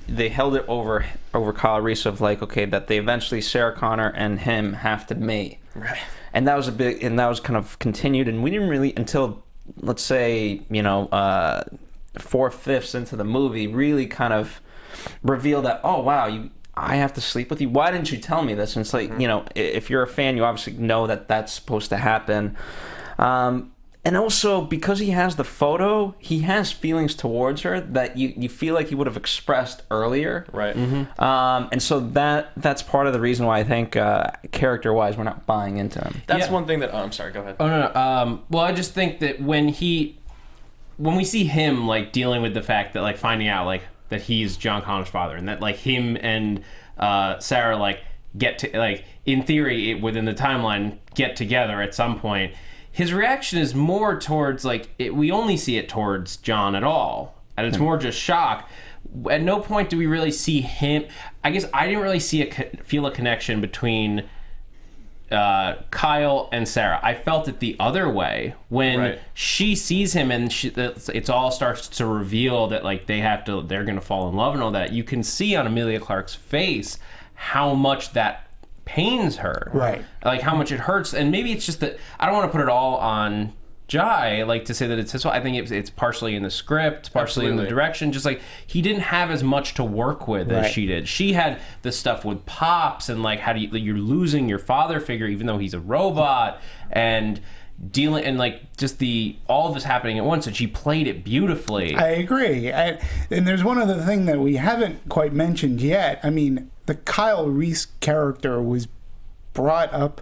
They held it over Kyle Reese of like, okay, that they eventually Sarah Connor and him have to mate. Right. And that was that was kind of continued, and we didn't really until, let's say, 4/5 into the movie, really kind of reveal that, oh wow, I have to sleep with you. Why didn't you tell me this? And it's like, if you're a fan, you obviously know that that's supposed to happen. And also, because he has the photo, he has feelings towards her that you feel like he would have expressed earlier. Right. Mm-hmm. And so that's part of the reason why I think character-wise we're not buying into him. That's one thing that... Oh, I'm sorry, go ahead. Oh, no. Well, I just think that when we see him, like, dealing with the fact that, like, finding out, like, that he's John Connor's father, and that, like, him and Sarah, like, get to, like, in theory, within the timeline, get together at some point... His reaction is more towards, like, we only see it towards John at all. And it's more just shock. At no point do we really see him. I guess I didn't really feel a connection between Kyle and Sarah. I felt it the other way. When she sees him and it all starts to reveal that, like, they're going to fall in love and all that. You can see on Emilia Clarke's face how much that pains her, right? Like how much it hurts. And maybe it's just that I don't want to put it all on Jai, like to say that it's his fault. I think it's partially in the script, partially in the direction. Just like he didn't have as much to work with as she did. She had the stuff with Pops and like how do you're losing your father figure even though he's a robot, and dealing and like just all of this happening at once, and she played it beautifully. I agree. And there's one other thing that we haven't quite mentioned yet. I mean, the Kyle Reese character was brought up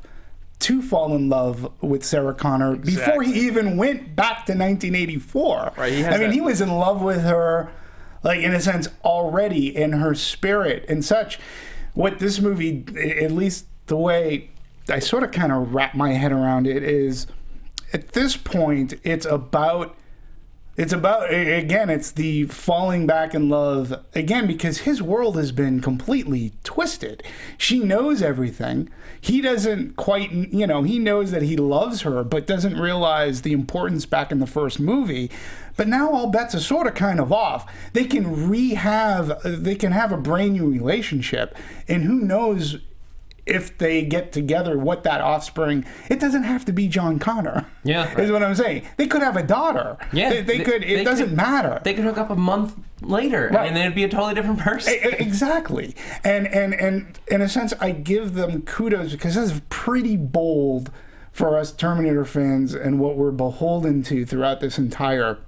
to fall in love with Sarah Connor before he even went back to 1984. Right. He was in love with her, like, in a sense, already in her spirit and such. What this movie, at least the way I sort of kind of wrap my head around it, is at this point, it's about again, it's the falling back in love again, because his world has been completely twisted. She knows everything. He doesn't quite, he knows that he loves her, but doesn't realize the importance back in the first movie. But now all bets are sort of kind of off. They can have a brand new relationship, and who knows if they get together, what that offspring... It doesn't have to be John Connor. Yeah. Is what I'm saying. They could have a daughter. Yeah. They could... It doesn't matter. They could hook up a month later, and then it'd be a totally different person. Exactly. And in a sense, I give them kudos, because this is pretty bold for us Terminator fans and what we're beholden to throughout this entire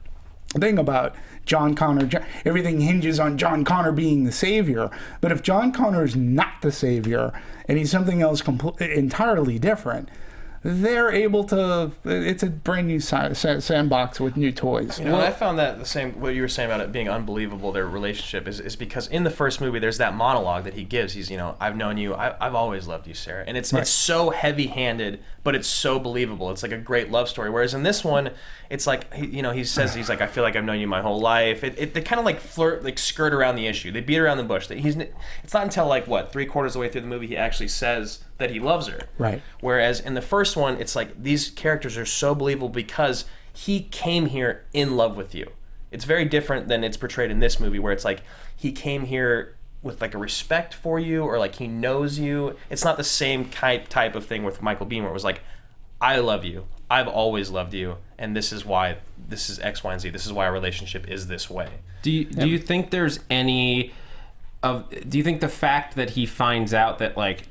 thing about John Connor. Everything hinges on John Connor being the savior. But if John Connor is not the savior and he's something else entirely different, they're able to... It's a brand new sandbox with new toys. I found that the same... What you were saying about it being unbelievable, their relationship, is because in the first movie, there's that monologue that he gives. He's, I've known you. I've always loved you, Sarah. And it's so heavy-handed, but it's so believable. It's like a great love story. Whereas in this one, it's like, he says, he's like, I feel like I've known you my whole life. They kind of like skirt around the issue. They beat around the bush. It's not until like, 3/4 of the way through the movie he actually says that he loves her. Right. Whereas in the first one, it's like these characters are so believable because he came here in love with you. It's very different than it's portrayed in this movie, where it's like he came here with like a respect for you, or like he knows you. It's not the same type of thing with Michael Biehn, where it was like, I love you. I've always loved you, and this is why this is X, Y, and Z. This is why our relationship is this way. Do you think there's any of... Do you think the fact that he finds out that, like,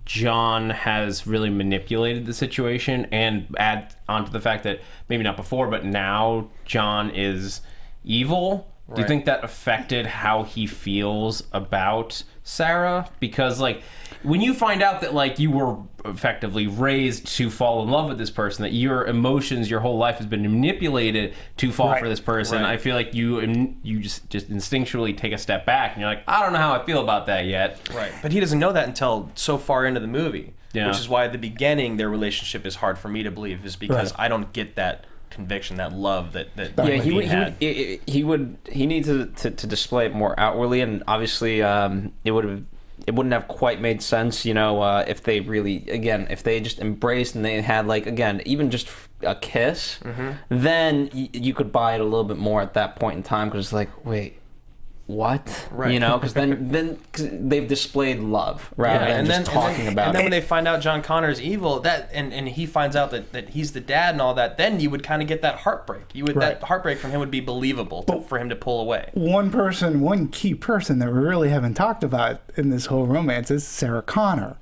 John has really manipulated the situation, and add onto the fact that maybe not before, but now John is evil. Do you think that affected how he feels about Sarah? Because, like, when you find out that, like, you were effectively raised to fall in love with this person, that your emotions, your whole life has been manipulated to fall for this person, I feel like you just instinctually take a step back and you're like, I don't know how I feel about that yet. Right. But he doesn't know that until so far into the movie. Yeah. Which is why at the beginning their relationship is hard for me to believe, is because I don't get that conviction, that love that he needs to display it more outwardly, and obviously it wouldn't have quite made sense, you know, if they really, again, if they just embraced and they had, like, again, even just a kiss, then you could buy it a little bit more at that point in time, because it's like, wait, what? Right. You know, because then cause they've displayed love rather than just talking about it. And then when they find out John Connor's evil, that and he finds out that he's the dad and all that, then you would kind of get that heartbreak. That heartbreak from him would be believable for him to pull away. One key person that we really haven't talked about in this whole romance is Sarah Connor.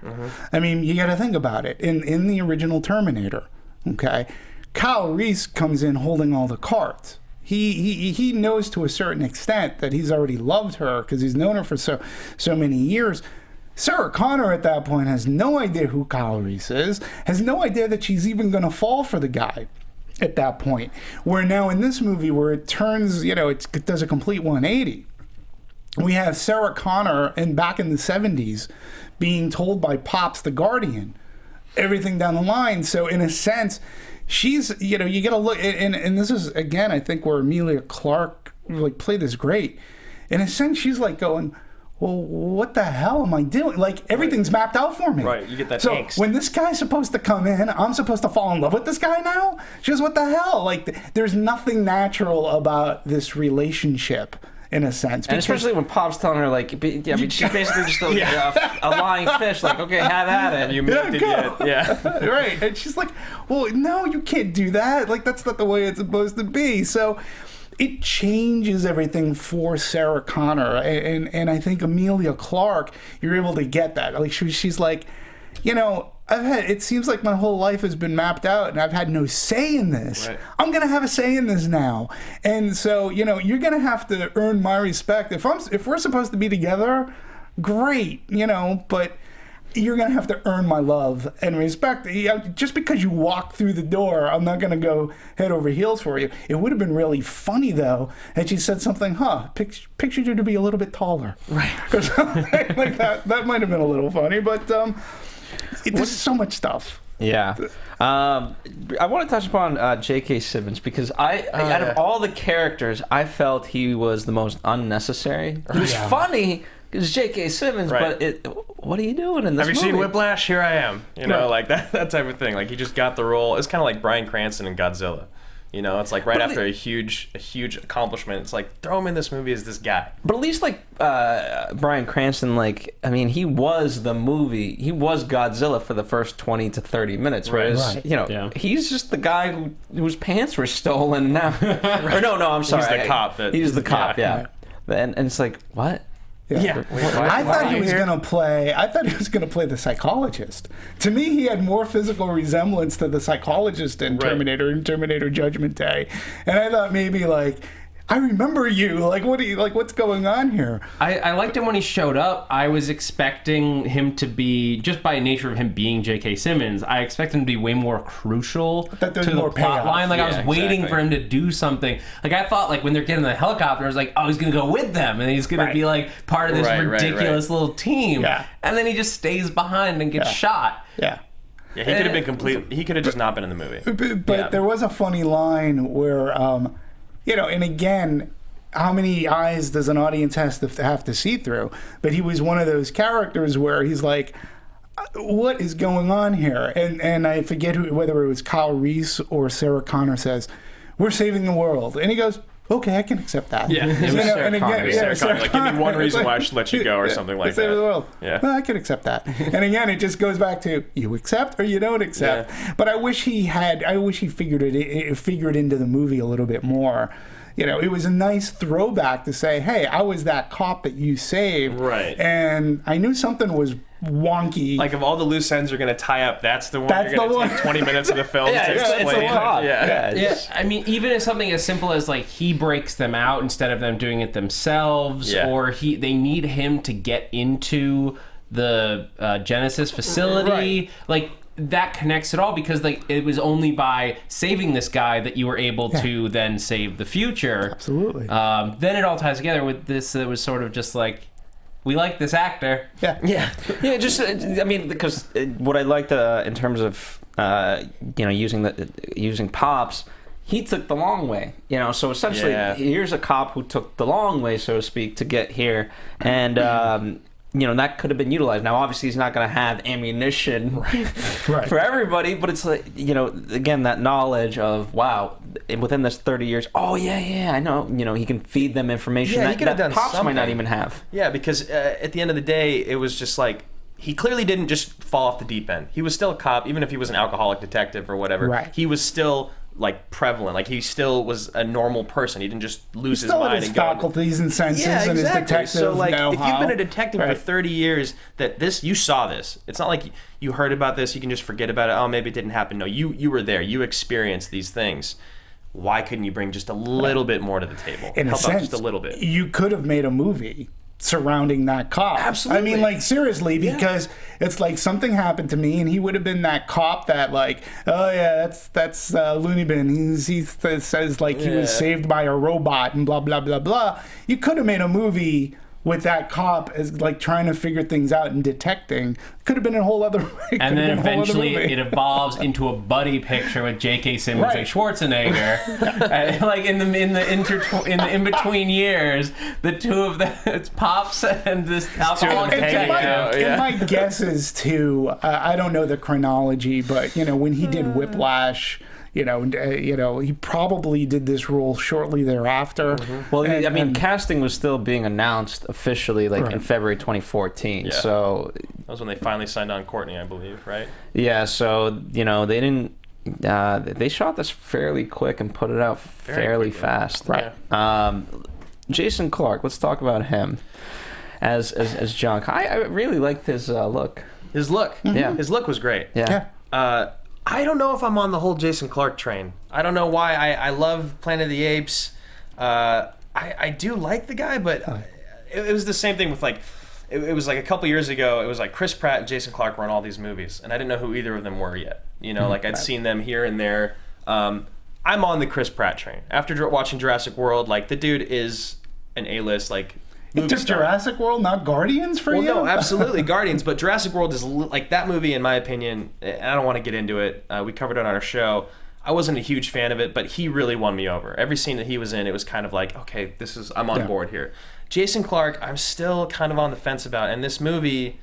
I mean, you got to think about it. In the original Terminator, okay, Kyle Reese comes in holding all the cards. He knows to a certain extent that he's already loved her because he's known her for so many years. Sarah Connor at that point has no idea who Kyle Reese is, has no idea that she's even going to fall for the guy at that point. Where now in this movie, where it turns, you know, it does a complete 180. We have Sarah Connor, and back in the 70s, being told by Pops the Guardian everything down the line. So in a sense, she's, you know, you got to look, and this is, again, I think where Emilia Clarke, like, played this great. In a sense, she's like going, well, what the hell am I doing? Like, everything's mapped out for me. Right, you get that so angst. When this guy's supposed to come in, I'm supposed to fall in love with this guy now? She goes, what the hell? Like, there's nothing natural about this relationship, in a sense. And especially when Pop's telling her, like, I mean, she's basically just a lying fish, like, okay, have at it. You moved it yet. Yeah. Right. And she's like, well, no, you can't do that. Like, that's not the way it's supposed to be. So it changes everything for Sarah Connor. And I think Emilia Clarke, you're able to get that. Like, she's like, you know, it seems like my whole life has been mapped out and I've had no say in this. Right. I'm going to have a say in this now. And so, you know, you're going to have to earn my respect. If we're supposed to be together, great, you know, but you're going to have to earn my love and respect. Just because you walk through the door, I'm not going to go head over heels for you. It would have been really funny, though, had she said something, pictured you to be a little bit taller. Right. Or something like that. That might have been a little funny, but there's so much stuff. Yeah. I want to touch upon J.K. Simmons, because out of all the characters, I felt he was the most unnecessary. He was funny, because J.K. Simmons, but what are you doing in this movie? Have you seen Whiplash? Here I am. You know, like that type of thing. Like, he just got the role. It's kind of like Bryan Cranston in Godzilla. You know, it's like right after a huge accomplishment, it's like, throw him in this movie as this guy. But at least, like, Bryan Cranston, like, I mean, he was the movie. He was Godzilla for the first 20 to 30 minutes, whereas, you know, he's just the guy whose pants were stolen now. Or no, I'm sorry. He's the cop. He's the cop, yeah. And it's like, what? Yeah. I thought he was going to play the psychologist. To me, he had more physical resemblance to the psychologist in Terminator Judgment Day. And I thought maybe, like, I remember you. Like, what's going on here? I liked him when he showed up. I was expecting him to be, just by nature of him being J.K. Simmons, I expected him to be way more crucial to the plot line. Like, I was waiting for him to do something. Like, I thought, like, when they're getting in the helicopter, I was like, oh, he's going to go with them. And he's going to be, like, part of this ridiculous little team. Yeah. And then he just stays behind and gets shot. Yeah. Yeah, he could have been complete. He could have just not been in the movie. But there was a funny line where, you know, and again, how many eyes does an audience have to see through? But he was one of those characters where he's like, what is going on here? And I forget whether it was Kyle Reese or Sarah Connor says, we're saving the world. And he goes, okay, I can accept that. Yeah, it was Sarah Connor. Like, give me one reason why I should let you go, or something like that. Save the world. Yeah, well, I can accept that. And again, it just goes back to, you accept or you don't accept. Yeah. But I wish he figured into the movie a little bit more. You know, it was a nice throwback to say, hey, I was that cop that you saved. Right. And I knew something was wonky. Like, if all the loose ends are going to tie up, that's the one That's you're going the to one. take 20 minutes of the film to explain. It's the plot. Yeah, I mean, even as something as simple as like he breaks them out instead of them doing it themselves, or they need him to get into the Genisys facility, like that connects it all, because like it was only by saving this guy that you were able to then save the future. Absolutely. Then it all ties together with this. It was sort of just like, we like this actor. Yeah. Just I mean, because what I liked in terms of using Pops, he took the long way. So essentially, here's a cop who took the long way, so to speak, to get here, and that could have been utilized. Now, obviously, he's not going to have ammunition for everybody, but it's like, again, that knowledge of, wow, within this 30 years, I know, he can feed them information he could have done Pops something. might not even have. Yeah, because at the end of the day, it was just like, he clearly didn't just fall off the deep end. He was still a cop, even if he was an alcoholic detective or whatever. Right. He was still like prevalent. Like, he still was a normal person. He didn't just lose his Still had mind his and go. faculties and senses and his detective So, like, know-how. if you've been a detective for 30 years, you saw this. It's not like you heard about this, you can just forget about it. Oh, maybe it didn't happen. No, you were there. You experienced these things. Why couldn't you bring just a little bit more to the table? In Help a sense, out just a little bit. You could have made a movie surrounding that cop. Absolutely. I mean, like, seriously, because it's like something happened to me, and he would have been that cop that, like, oh yeah, that's Looney Bin. He says like he was saved by a robot and blah blah blah blah. You could have made a movie with that cop as like trying to figure things out and detecting. Could have been a whole other. And then eventually it evolves into a buddy picture with J.K. Simmons and Schwarzenegger. And, like in the in between years, the two of them, it's Pops and this alcoholic detective. And my guess is too. I don't know the chronology, but when he did Whiplash. He probably did this role shortly thereafter. Well, casting was still being announced officially, in February 2014. Yeah. So that was when they finally signed on Courtney, I believe, right? Yeah. So they didn't. They shot this fairly quick and put it out fairly fast. Right. Jason Clarke. Let's talk about him as John. I really liked his look. His look. Yeah. His look was great. Yeah. I don't know if I'm on the whole Jason Clarke train. I don't know why. I love Planet of the Apes. I do like the guy, but it was the same thing with like, it was like a couple years ago, it was like Chris Pratt and Jason Clarke were on all these movies, and I didn't know who either of them were yet. Like I'd seen them here and there. I'm on the Chris Pratt train. After watching Jurassic World, like the dude is an A-list, like, It took Jurassic World, not Guardians for you? Well, no, absolutely Guardians, but Jurassic World is like that movie, in my opinion. I don't want to get into it. We covered it on our show. I wasn't a huge fan of it, but he really won me over. Every scene that he was in, it was kind of like, okay, I'm on board here. Jason Clarke, I'm still kind of on the fence about, and this movie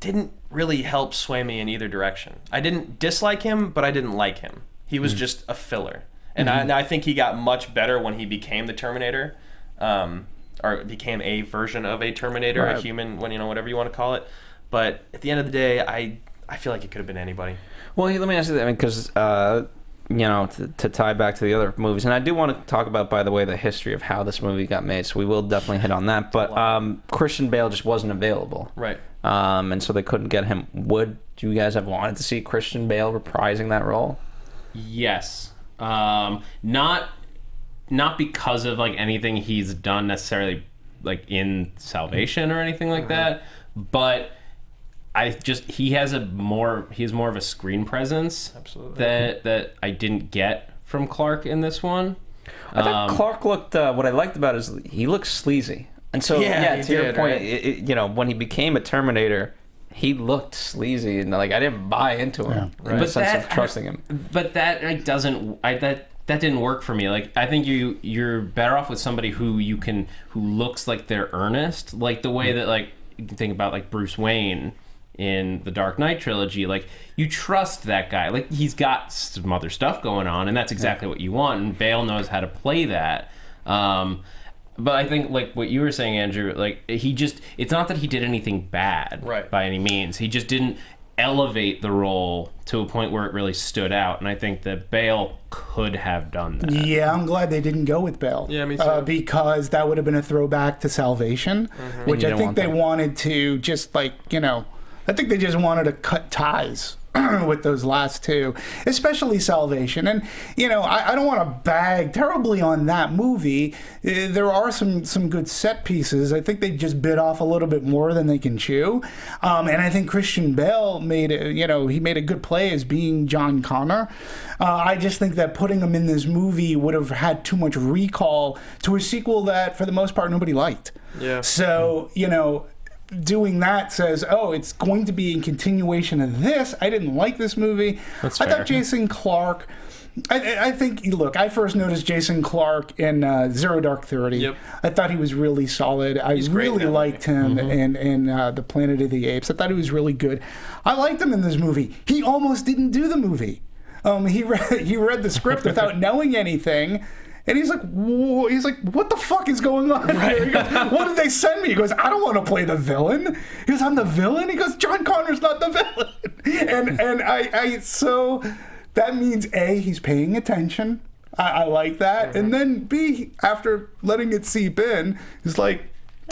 didn't really help sway me in either direction. I didn't dislike him, but I didn't like him. He was just a filler, and I think he got much better when he became the Terminator. Or became a version of a Terminator, a human, whatever you want to call it. But at the end of the day, I feel like it could have been anybody. Well, let me ask you that, because to tie back to the other movies, and I do want to talk about, by the way, the history of how this movie got made. So we will definitely hit on that. But Christian Bale just wasn't available, right? And so they couldn't get him. Would you guys have wanted to see Christian Bale reprising that role? Yes. Not because of like anything he's done necessarily, like in Salvation or anything like that, but he has more of a screen presence that I didn't get from Clarke in this one. I thought Clarke looked. What I liked about it is he looks sleazy, and so to your point, right? When he became a Terminator, he looked sleazy, and like I didn't buy into him in the sense of trusting him. But that that didn't work for me. Like, I think you're better off with somebody who looks like they're earnest, like the way that, like, you can think about like Bruce Wayne in the Dark Knight trilogy. Like, you trust that guy. Like, he's got some other stuff going on, and that's exactly what you want. And Bale knows how to play that. But I think, like what you were saying, Andrew, like it's not that he did anything bad by any means. He just didn't. elevate the role to a point where it really stood out. And I think that Bale could have done that. Yeah, I'm glad they didn't go with Bale. Yeah, me too. Because that would have been a throwback to Salvation, which I think they wanted to just I think they just wanted to cut ties with those last two, especially Salvation. And, I don't want to bag terribly on that movie. There are some good set pieces. I think they just bit off a little bit more than they can chew. And I think Christian Bale made a good play as being John Connor. I just think that putting him in this movie would have had too much recall to a sequel that, for the most part, nobody liked. Yeah. So, doing that says, it's going to be a continuation of this. I didn't like this movie. That's I fair. thought Jason Clarke, I think, look, I first noticed Jason Clarke in Zero Dark 30. Yep. I thought he was really solid. I He's great in really that liked him in The Planet of the Apes. I thought he was really good. I liked him in this movie. He almost didn't do the movie. He read the script without knowing anything. And he's like, what the fuck is going on here? He goes, what did they send me? He goes, I don't want to play the villain. He goes, I'm the villain? He goes, John Connor's not the villain. And so that means A, he's paying attention. I like that. And then B, after letting it seep in, he's like,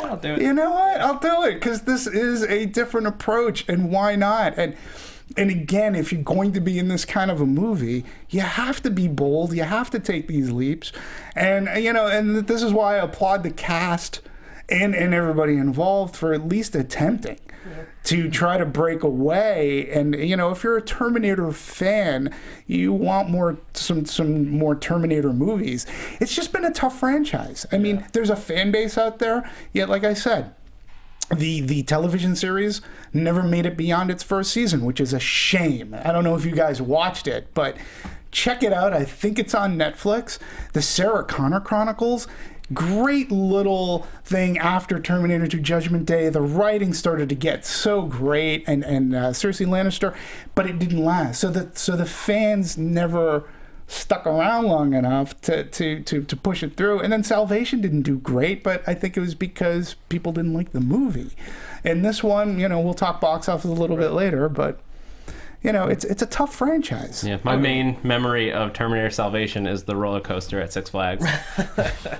I'll do it. You know what? I'll do it because this is a different approach, and why not? And again, if you're going to be in this kind of a movie, you have to be bold. You have to take these leaps. And, and this is why I applaud the cast and everybody involved for at least attempting to try to break away. And, if you're a Terminator fan, you want some more Terminator movies. It's just been a tough franchise. I mean, there's a fan base out there, yet, like I said, the television series never made it beyond its first season, which is a shame. I don't know if you guys watched it, but check it out. I think it's on Netflix. The Sarah Connor Chronicles. Great little thing after Terminator 2 Judgment Day. The writing started to get so great, and Cersei Lannister, but it didn't last. So the fans never stuck around long enough to push it through. And then Salvation didn't do great, but I think it was because people didn't like the movie. And this one, we'll talk box office a little bit later, but it's a tough franchise. Yeah, my main memory of Terminator Salvation is the roller coaster at Six Flags. That's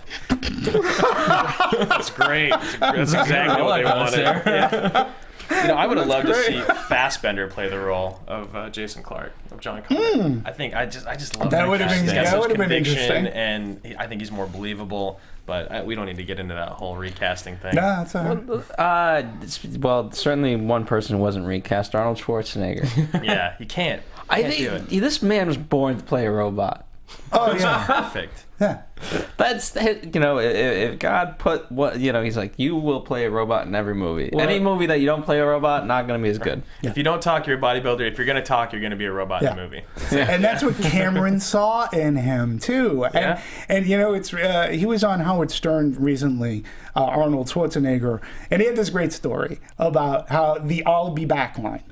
great. That's exactly what they wanted. Yeah. I would have loved to see Fassbender play the role of Jason Clarke, of John Connor. I think I just love That would have been, He's got that such would have been conviction, interesting. and I think he's more believable. But we don't need to get into that whole recasting thing. No, that's all right. Well, certainly one person wasn't recast, Arnold Schwarzenegger. Yeah, you can't. I Can't do think this man was born to play a robot. Oh, It's yeah. perfect. Yeah. That's if God put he's like, you will play a robot in every movie. Any movie that you don't play a robot, not going to be as good. If you don't talk, you're a bodybuilder. If you're going to talk, you're going to be a robot in the movie. And that's what Cameron saw in him too. And it's he was on Howard Stern recently, Arnold Schwarzenegger, and he had this great story about how the "I'll be back" line.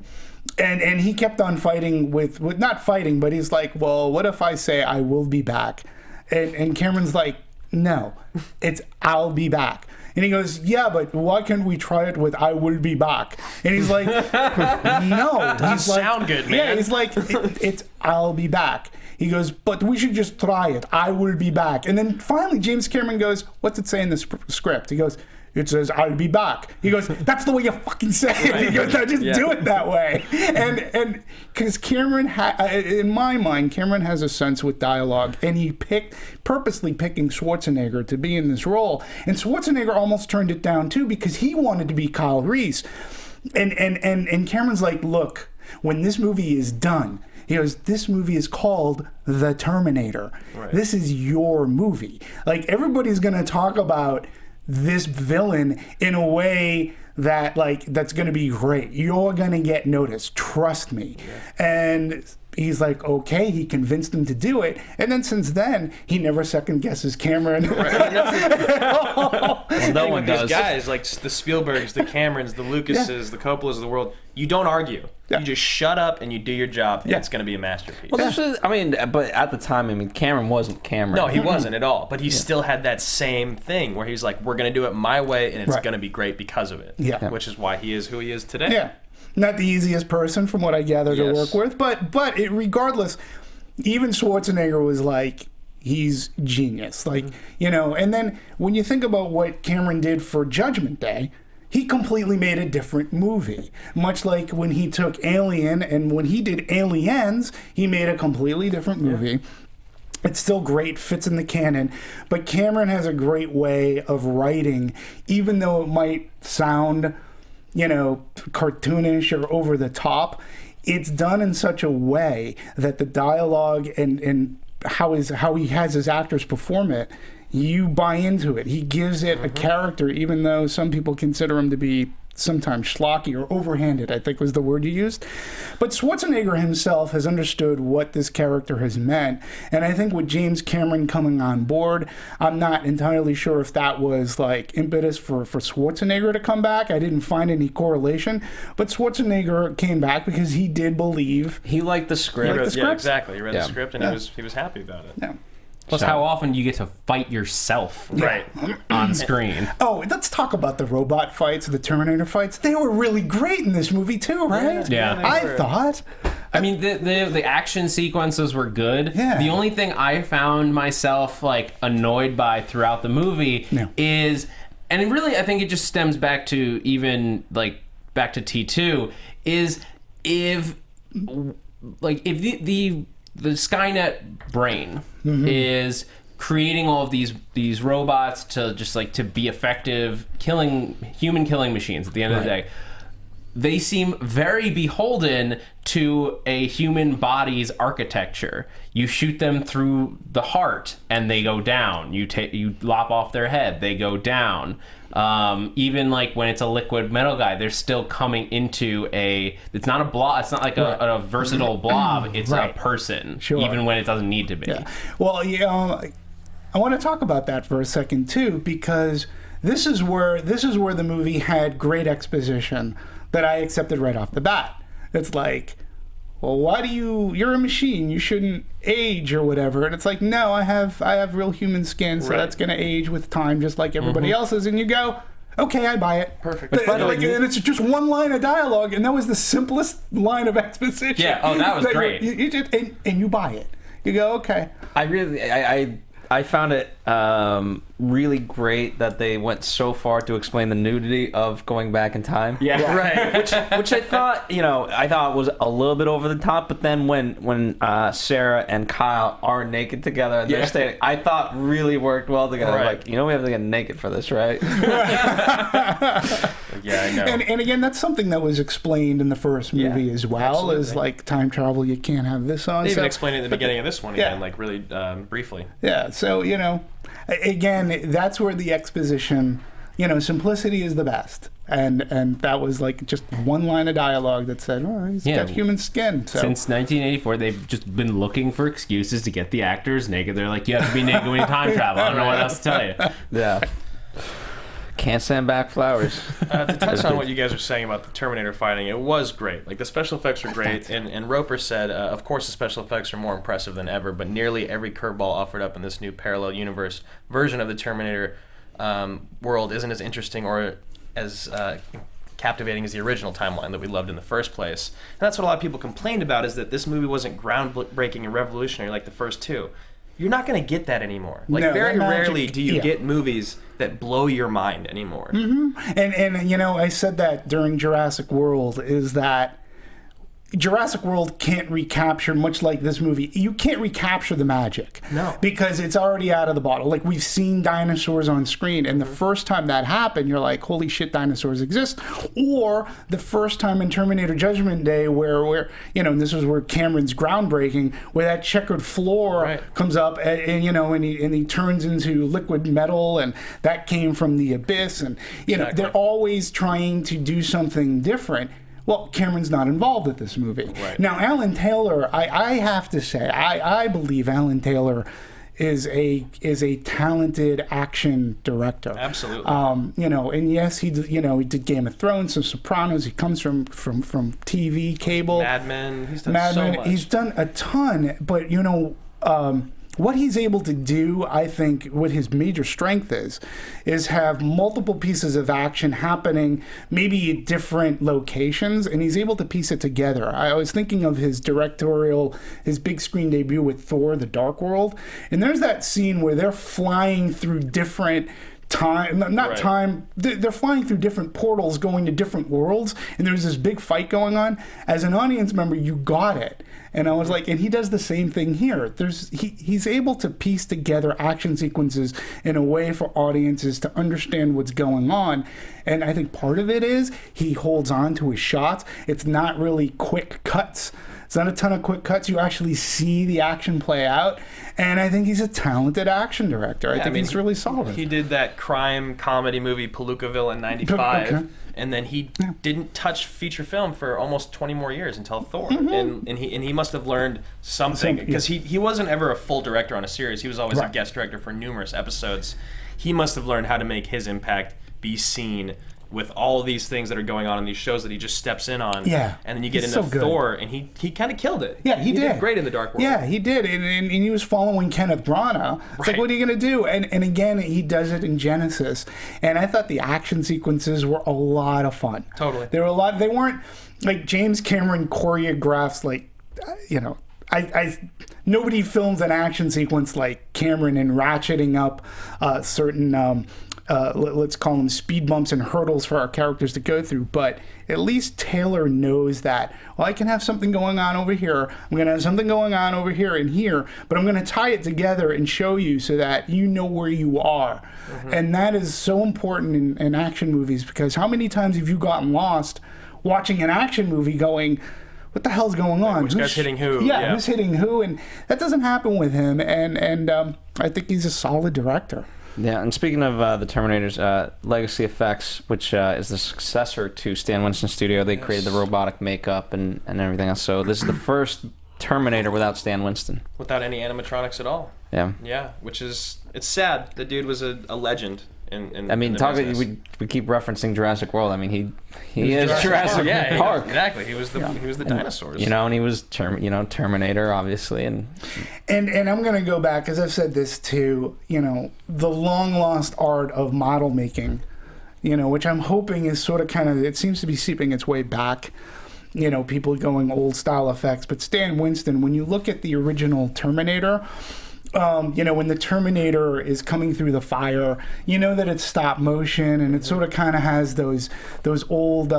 And he kept on fighting with not fighting, but he's like, well, what if I say I will be back? And Cameron's like, no, it's I'll be back. And he goes, yeah, but why can't we try it with I will be back? And he's like, no. Doesn't sound good, man. Yeah, he's like, it's I'll be back. He goes, but we should just try it. I will be back. And then finally James Cameron goes, what's it say in the script? He goes, it says, I'll be back. He goes, that's the way you fucking say it. He goes, no, just do it that way. And because Cameron, in my mind, Cameron has a sense with dialogue, and he purposely picking Schwarzenegger to be in this role. And Schwarzenegger almost turned it down too, because he wanted to be Kyle Reese. And Cameron's like, look, when this movie is done, he goes, this movie is called The Terminator. Right. This is your movie. Like, everybody's going to talk about this villain in a way that that's going to be great. You're going to get noticed. Trust me. Yeah. And he's like, okay, he convinced him to do it. And then since then, he never second guesses Cameron. Well, no one does. These guys, like the Spielbergs, the Camerons, the Lucases, the Coppolas of the world, you don't argue. Yeah. You just shut up and you do your job, and it's going to be a masterpiece. Well, but at the time, Cameron wasn't Cameron. No, he wasn't at all. But he still had that same thing where he's like, we're going to do it my way, and it's going to be great because of it. Yeah. Which is why he is who he is today. Yeah. not the easiest person from what I gather to work with, but regardless, even Schwarzenegger was like, he's genius. Like, you know, and then when you think about what Cameron did for Judgment Day, he completely made a different movie. Much like when he took Alien and when he did Aliens, he made a completely different movie. Yeah. It's still great, fits in the canon, but Cameron has a great way of writing, even though it might sound, you know, cartoonish or over the top. It's done in such a way that the dialogue and how he has his actors perform it, you buy into it. He gives it a character, even though some people consider him to be sometimes schlocky or overhanded, I think was the word you used. But Schwarzenegger himself has understood what this character has meant. And I think with James Cameron coming on board, I'm not entirely sure if that was like impetus for Schwarzenegger to come back. I didn't find any correlation. But Schwarzenegger came back because he did believe. He liked the script. Yeah, exactly. He read the script and he was happy about it. Yeah. Plus, how often do you get to fight yourself on screen? Oh, let's talk about the robot fights, the Terminator fights. They were really great in this movie too, right? Yeah. I thought. I mean, the action sequences were good. Yeah. The only thing I found myself like annoyed by throughout the movie is, and it really, I think it just stems back to even like back to T2, is if the Skynet brain is creating all of these robots to just like to be effective human killing machines at the end of the day. They seem very beholden to a human body's architecture. You shoot them through the heart and they go down. You lop off their head, they go down. Even like when it's a liquid metal guy, they're still coming into it's not a blob, it's not like a versatile blob, it's a person, even when it doesn't need to be. Yeah. Well, I want to talk about that for a second too, because this is where the movie had great exposition that I accepted right off the bat. It's like, well, why do you're a machine, you shouldn't age or whatever. And it's like, no, I have real human skin, so that's going to age with time just like everybody else's. And you go, okay, I buy it. Perfect. And it's just one line of dialogue, and that was the simplest line of exposition. Yeah, oh, that was great. You just, and you buy it. You go, okay. I found it really great that they went so far to explain the nudity of going back in time. Yeah. Right. Which I thought, was a little bit over the top, but then when Sarah and Kyle are naked together and they're standing, I thought really worked well together. Right. Like, we have to get naked for this, right? Yeah, I know. And again, that's something that was explained in the first movie as well, absolutely. Is like time travel, you can't have this on. They even explained it at the beginning of this one again, like really briefly. Yeah, so, again, that's where the exposition, simplicity is the best. And that was like just one line of dialogue that said, oh, he's got human skin. So. Since 1984, they've just been looking for excuses to get the actors naked. They're like, you have to be naked when you time travel. I don't know what else to tell you. Yeah. Can't send back flowers. To touch on what you guys are saying about the Terminator fighting, it was great. Like, the special effects were great, and Roper said, of course the special effects are more impressive than ever, but nearly every curveball offered up in this new parallel universe version of the Terminator world isn't as interesting or as captivating as the original timeline that we loved in the first place. And that's what a lot of people complained about, is that this movie wasn't groundbreaking and revolutionary like the first two. You're not going to get that anymore. Like, no, very rarely do you get movies that blow your mind anymore. Mm-hmm. And I said that during Jurassic World, is that Jurassic World can't recapture, much like this movie, you can't recapture the magic. No. Because it's already out of the bottle. Like, we've seen dinosaurs on screen, and the first time that happened, you're like, holy shit, dinosaurs exist. Or the first time in Terminator Judgment Day where and this was where Cameron's groundbreaking, where that checkered floor comes up and he turns into liquid metal, and that came from the abyss. And, they're always trying to do something different. Well, Cameron's not involved with this movie. Right. Now, Alan Taylor, I have to say, I believe Alan Taylor is a talented action director. Absolutely. And yes, he did Game of Thrones, some Sopranos. He comes from TV, cable. Mad Men. He's done so much. He's done a ton, but what he's able to do, I think, what his major strength is have multiple pieces of action happening, maybe at different locations, and he's able to piece it together. I was thinking of his big screen debut with Thor: The Dark World, and there's that scene where they're flying through different they're flying through different portals going to different worlds, and there's this big fight going on. As an audience member, you got it. And I was like, and he does the same thing here. He's able to piece together action sequences in a way for audiences to understand what's going on. And I think part of it is he holds on to his shots. It's not really quick cuts. It's not a ton of quick cuts. You actually see the action play out. And I think he's a talented action director. I think he's really solid. He did that crime comedy movie, Palookaville, in 95. Okay. And then he didn't touch feature film for almost 20 more years until Thor. And he must have learned something. Because he wasn't ever a full director on a series. He was always a guest director for numerous episodes. He must have learned how to make his impact be seen with all these things that are going on in these shows that he just steps in on. Yeah. And then you get into Thor, and he kind of killed it. Yeah, he did great in The Dark World. Yeah, he did. And he was following Kenneth Branagh. It's like, what are you going to do? And again, he does it in Genisys. And I thought the action sequences were a lot of fun. Totally. They were a lot. They weren't like James Cameron choreographs, like, nobody films an action sequence like Cameron and ratcheting up certain let's call them speed bumps and hurdles for our characters to go through, but at least Taylor knows that, well, I can have something going on over here, I'm going to have something going on over here and here, but I'm going to tie it together and show you so that you know where you are. And that is so important in action movies, because how many times have you gotten lost watching an action movie going, what the hell's going on? Which guy's hitting who? Yeah, who's hitting who? And that doesn't happen with him, and I think he's a solid director. Yeah, and speaking of the Terminator's Legacy Effects, which is the successor to Stan Winston Studio, they created the robotic makeup and everything else. So this is the first Terminator without Stan Winston. Without any animatronics at all. Yeah. Yeah, which is, it's sad. The dude was a legend. I mean, we keep referencing Jurassic World. I mean, he is Jurassic Park. Exactly. He was the dinosaurs. And he was Terminator, obviously, and I'm gonna go back, because I've said this too. The long lost art of model making, which I'm hoping is sort of it seems to be seeping its way back. People going old style effects, but Stan Winston, when you look at the original Terminator. When the Terminator is coming through the fire, that it's stop motion, and it sort of kind of has those old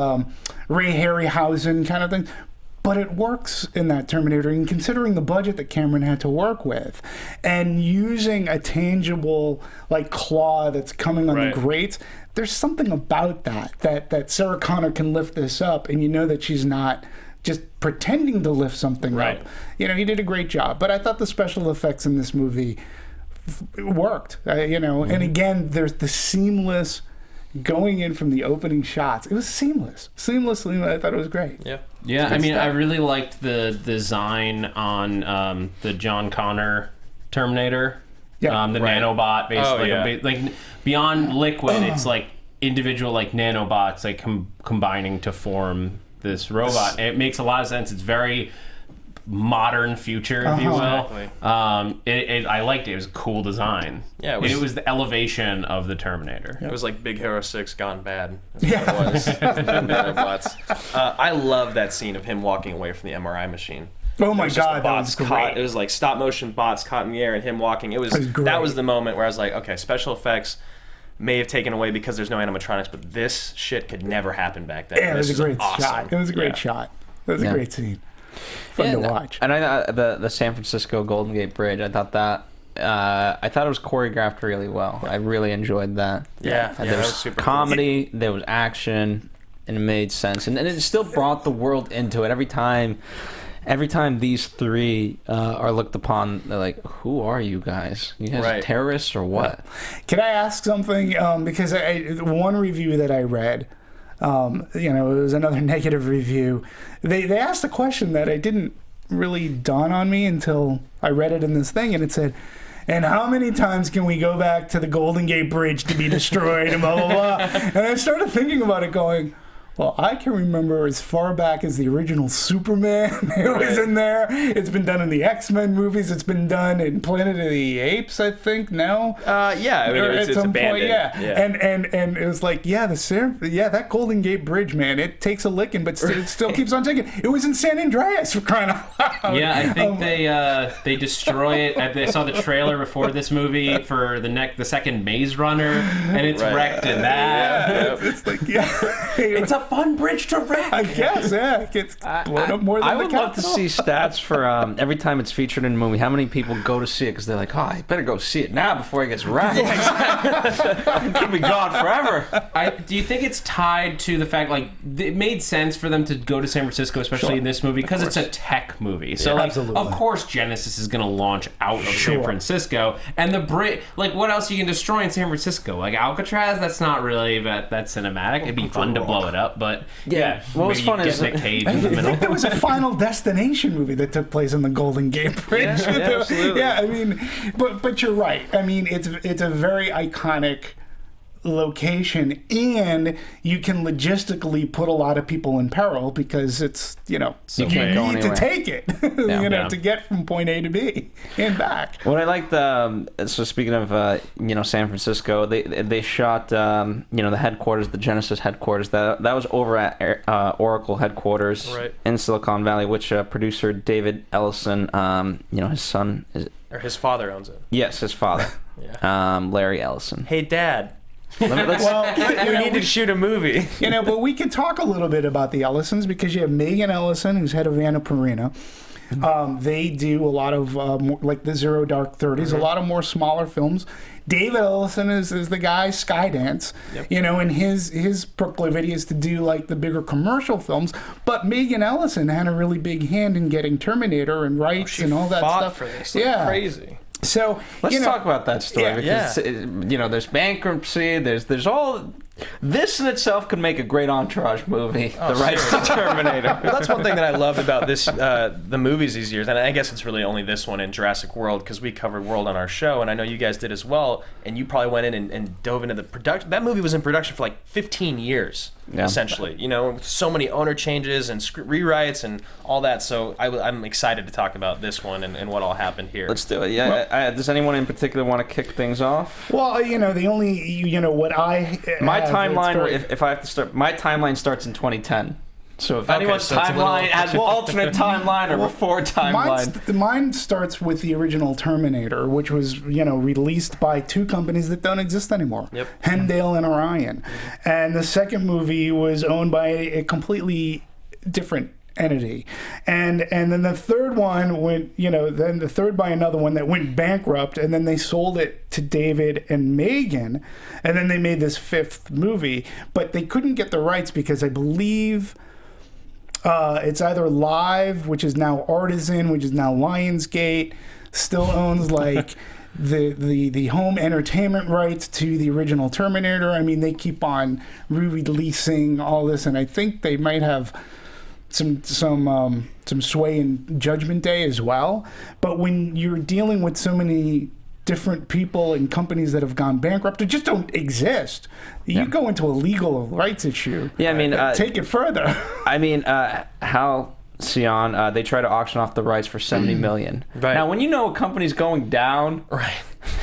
Ray Harryhausen kind of things. But it works in that Terminator, and considering the budget that Cameron had to work with, and using a tangible like claw that's coming on the grates, there's something about that Sarah Connor can lift this up, and that she's not just pretending to lift something up. He did a great job. But I thought the special effects in this movie worked. And again, there's the seamless going in from the opening shots. It was seamless. I thought it was great. Yeah, I mean, I really liked the design on the John Connor Terminator. The nanobot, basically. Like, beyond liquid, it's like individual like nanobots like combining to form this robot. It makes a lot of sense. It's very modern future, if you will. Exactly. I liked it. It was a cool design. Yeah, it was the elevation of the Terminator. It was like Big Hero 6 gone bad. That's what it was. Nanobots. I love that scene of him walking away from the MRI machine. Oh my God, that was great. It was like stop motion bots caught in the air and him walking. That was the moment where I was like, okay, special effects may have taken away because there's no animatronics, but this shit could never happen back then. Yeah, it was a great shot. It was a great shot. It was a great scene. Fun to watch. And I the San Francisco Golden Gate Bridge, I thought it was choreographed really well. I really enjoyed that. There was super comedy, there was action, and it made sense. And it still brought the world into it. Every time these three are looked upon, they're like, who are you guys? You guys terrorists or what? Can I ask something? Because one review that I read, it was another negative review. They asked a question that I didn't really dawn on me until I read it in this thing, and it said, and how many times can we go back to the Golden Gate Bridge to be destroyed, and blah, blah, blah. And I started thinking about it going, Well, I can remember as far back as the original Superman. It was in there. It's been done in the X-Men movies. It's been done in Planet of the Apes, I think. No. Yeah, I mean, it's abandoned. And it was like, that Golden Gate Bridge, man, it takes a licking, but it still keeps on ticking. It was in San Andreas, for crying out loud. Yeah, I think they destroy it. I saw the trailer before this movie for the second Maze Runner, and it's wrecked in that. Yeah, it's like, it's a fun bridge to wreck. I guess, yeah. It gets blown up more than I the would love to Capitol. see stats for every time it's featured in a movie. How many people go to see it because they're like, oh, I better go see it now before it gets wrecked. It could be gone forever. Do you think it's tied to the fact, like, it made sense for them to go to San Francisco, especially in this movie, because it's a tech movie. So, absolutely. Of course, Genisys is going to launch out of San Francisco. And what else you can destroy in San Francisco? Like Alcatraz, that's not really that cinematic. It'd be fun to blow it up, but what was fun is Nick Cage I in the middle. think there was a Final Destination movie that took place in the Golden Gate Bridge. absolutely. Yeah, I mean, but you're right. I mean, it's a very iconic location, and you can logistically put a lot of people in peril because it's you you can't go need to anywhere. take it to get from point A to B and back. What I liked, so speaking of, San Francisco, they shot, the headquarters, the Genisys headquarters. That was over at Oracle headquarters in Silicon Valley, which producer David Ellison, his son is. Or his father owns it. Yes, his father, Larry Ellison. Hey, Dad. We We need to shoot a movie. But we can talk a little bit about the Ellisons because you have Megan Ellison, who's head of Annapurna. They do a lot of like the Zero Dark 30s, a lot of more smaller films. David Ellison is the guy, Skydance, and his proclivity is to do like the bigger commercial films. But Megan Ellison had a really big hand in getting Terminator and rights and all that stuff. For this, like crazy. So let's talk about that story because Yeah. there's bankruptcy. There's all. This in itself could make a great entourage movie. The rights to Terminator. Well, that's one thing that I loved about this, the movies these years, and I guess it's really only this one in Jurassic World because we covered World on our show, and I know you guys did as well. And you probably went in and dove into the production. That movie was in production for like 15 years, essentially. So many owner changes and rewrites and all that. So I'm excited to talk about this one and what all happened here. Let's do it. Yeah. Does anyone in particular want to kick things off? Well, the only what I My timeline, if I have to start, my timeline starts in 2010. So if anyone's so it's a little- timeline has an alternate timeline or before timeline. Mine starts with the original Terminator, which was released by two companies that don't exist anymore, Hemdale and Orion. And the second movie was owned by a completely different entity, and then the third one went then the third by another one that went bankrupt, and then they sold it to David and Megan, and then they made this fifth movie, but they couldn't get the rights because I believe it's either Live, which is now Artisan, which is now Lionsgate, still owns like the home entertainment rights to the original Terminator. I mean, they keep on re-releasing all this, and I think they might have some sway in Judgment Day as well. But when you're dealing with so many different people and companies that have gone bankrupt or just don't exist, you go into a legal rights issue. Yeah, I mean, take it further. I mean, Hal Sion, they try to auction off the rights for $70 million. Right. Now, when you know a company's going down,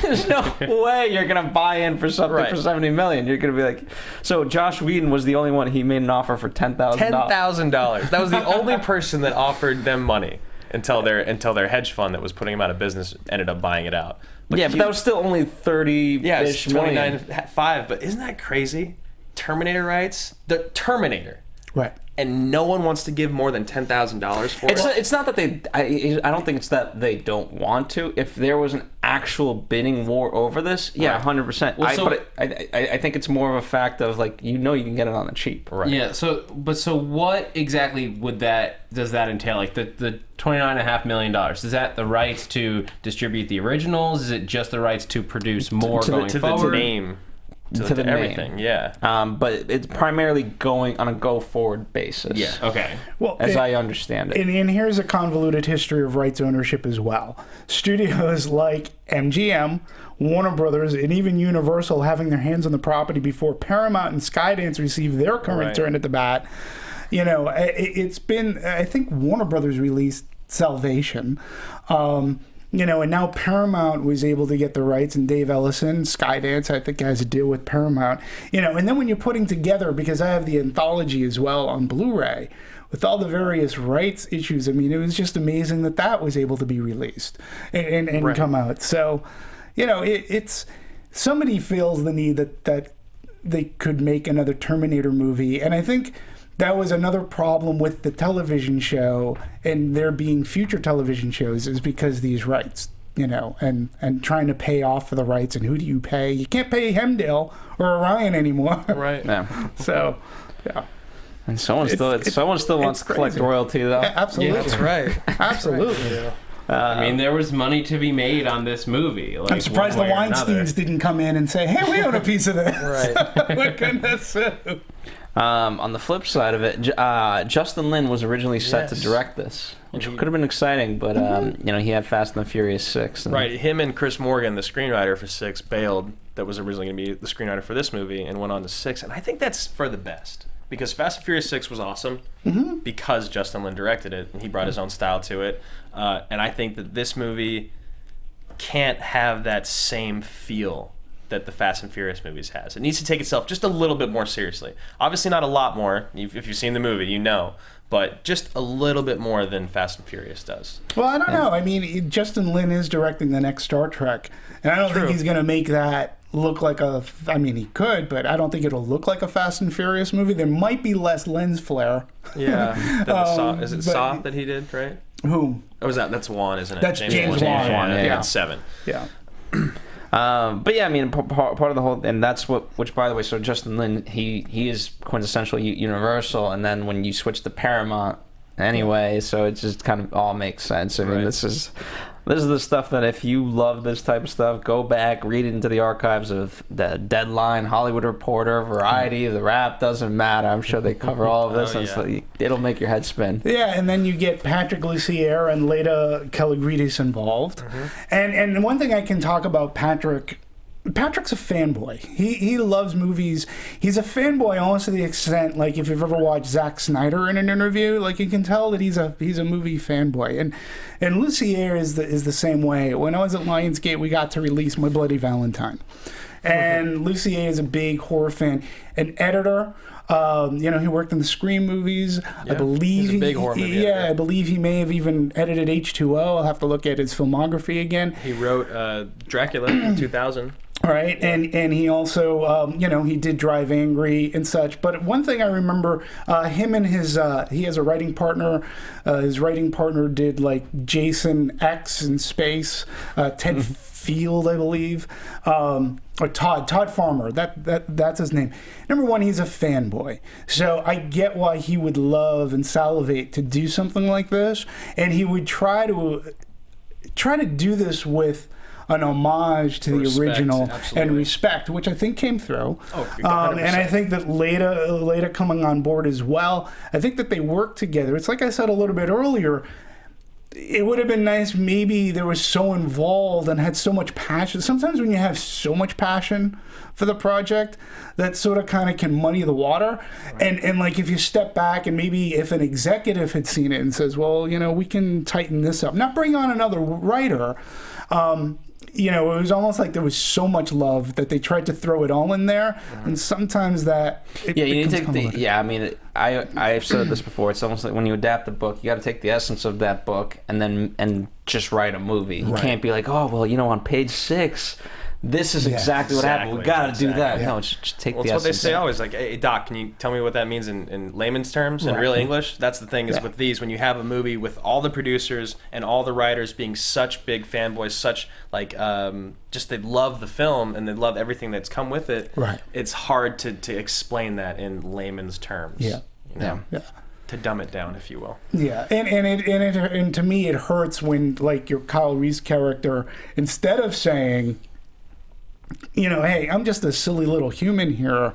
there's no way you're gonna buy in for something for $70 million. You're gonna be like, so Josh Whedon was the only one. He made an offer for $10,000. $10,000. That was the only person that offered them money until their hedge fund that was putting them out of business ended up buying it out. But that was still only 30-ish million. 29.5. But isn't that crazy? Terminator rights, the Terminator, Right. and no one wants to give more than $10,000 for it. It's not that they. I don't think it's that they don't want to. If there was an actual bidding war over this, 100%. But I think it's more of a fact of like you can get it on the cheap. Right. Yeah. So what exactly does that entail? Like the $29.5 million. Is that the rights to distribute the originals? Is it just the rights to produce more going to forward? the name? to the everything. name. Yeah. But it's primarily going on a go-forward basis. Yeah. Okay. Well, As I understand it. And here's a convoluted history of rights ownership as well. Studios like MGM, Warner Brothers, and even Universal having their hands on the property before Paramount and Skydance received their current turn at the bat. You know, it's been, I think Warner Brothers released Salvation. You know, and now Paramount was able to get the rights, and Dave Ellison, Skydance, I think, has a deal with Paramount. You know, and then when you're putting together, because I have the anthology as well on Blu-ray, with all the various rights issues, I mean, it was just amazing that was able to be released and come out. So, you know, it's somebody feels the need that they could make another Terminator movie, and I think that was another problem with the television show and there being future television shows, is because these rights, you know, and trying to pay off for the rights. And who do you pay? You can't pay Hemdale or Orion anymore. Right. Yeah. So, yeah. And someone still wants to collect royalty, though. Yeah, absolutely. Yeah, that's right. Absolutely. Yeah. I mean, there was money to be made on this movie. Like, I'm surprised the one way or another. Weinsteins didn't come in and say, hey, we own a piece of this. Right. What goodness. On the flip side of it, Justin Lin was originally set to direct this, which could have been exciting, but you know, he had Fast and the Furious 6. And Right. Him and Chris Morgan, the screenwriter for 6, bailed. That was originally going to be the screenwriter for this movie, and went on to 6. And I think that's for the best, because Fast and Furious 6 was awesome because Justin Lin directed it and he brought his own style to it. And I think that this movie can't have that same feel that the Fast and Furious movies has. It needs to take itself just a little bit more seriously. Obviously not a lot more. If you've seen the movie, you know. But just a little bit more than Fast and Furious does. Well, I don't know. I mean, Justin Lin is directing the next Star Trek. And I don't think he's going to make that look like a... I mean, he could, but I don't think it'll look like a Fast and Furious movie. There might be less lens flare. Yeah. Is it Saw that he did, right? Who? Oh, that's Wan, isn't it? That's James Wan. Yeah, Yeah. that's 7. Yeah. But yeah, I mean, part of the whole, and that's which by the way, so Justin Lin, he is quintessential Universal, and then when you switch to Paramount, anyway, so it just kind of all makes sense. I mean, this is the stuff that if you love this type of stuff, go back, read it into the archives of the Deadline, Hollywood Reporter, Variety, The Wrap, doesn't matter. I'm sure they cover all of this, and so it'll make your head spin. Yeah, and then you get Patrick Lussier and Leda Kelligridis involved. And one thing I can talk about Patrick's a fanboy. He loves movies. He's a fanboy almost to the extent, like, if you've ever watched Zack Snyder in an interview, like, you can tell that he's a movie fanboy. And Lussier is the same way. When I was at Lionsgate, we got to release My Bloody Valentine. And Lussier is a big horror fan. An editor. You know, he worked in the Scream movies. I believe he's a big horror movie editor. I believe he may have even edited H2O. I'll have to look at his filmography again. He wrote Dracula in 2000. Right, and he also, you know, he did Drive Angry and such. But one thing I remember, him and his, he has a writing partner. His writing partner did, like, Jason X in Space, Ted Field, I believe, or Todd Farmer. That's his name. Number one, he's a fanboy, so I get why he would love and salivate to do something like this, and he would try to do this with an homage to the original and respect, which I think came through. And I think that Leda coming on board as well, I think that they work together. It's like I said a little bit earlier, it would have been nice maybe they were so involved and had so much passion. Sometimes when you have so much passion for the project, that sort of kind of can muddy the water. Right. And like, if you step back and maybe if an executive had seen it and says, well, you know, we can tighten this up, not bring on another writer, you know, it was almost like there was so much love that they tried to throw it all in there, and sometimes that you need to take I mean, I've said this before. It's almost like when you adapt a book, you got to take the essence of that book and just write a movie. You can't be like, oh well, you know, on page 6. This is exactly what happened. We got to do that. Yeah. No, just take the essence. That's what they say always. Like, hey, Doc, can you tell me what that means in layman's terms, in real English? That's the thing is with these, when you have a movie with all the producers and all the writers being such big fanboys, such, like, just they love the film and they love everything that's come with it, it's hard to explain that in layman's terms. Yeah. You know? Yeah. To dumb it down, if you will. Yeah, and to me, it hurts when, like, your Kyle Reese character, instead of saying, hey, I'm just a silly little human here.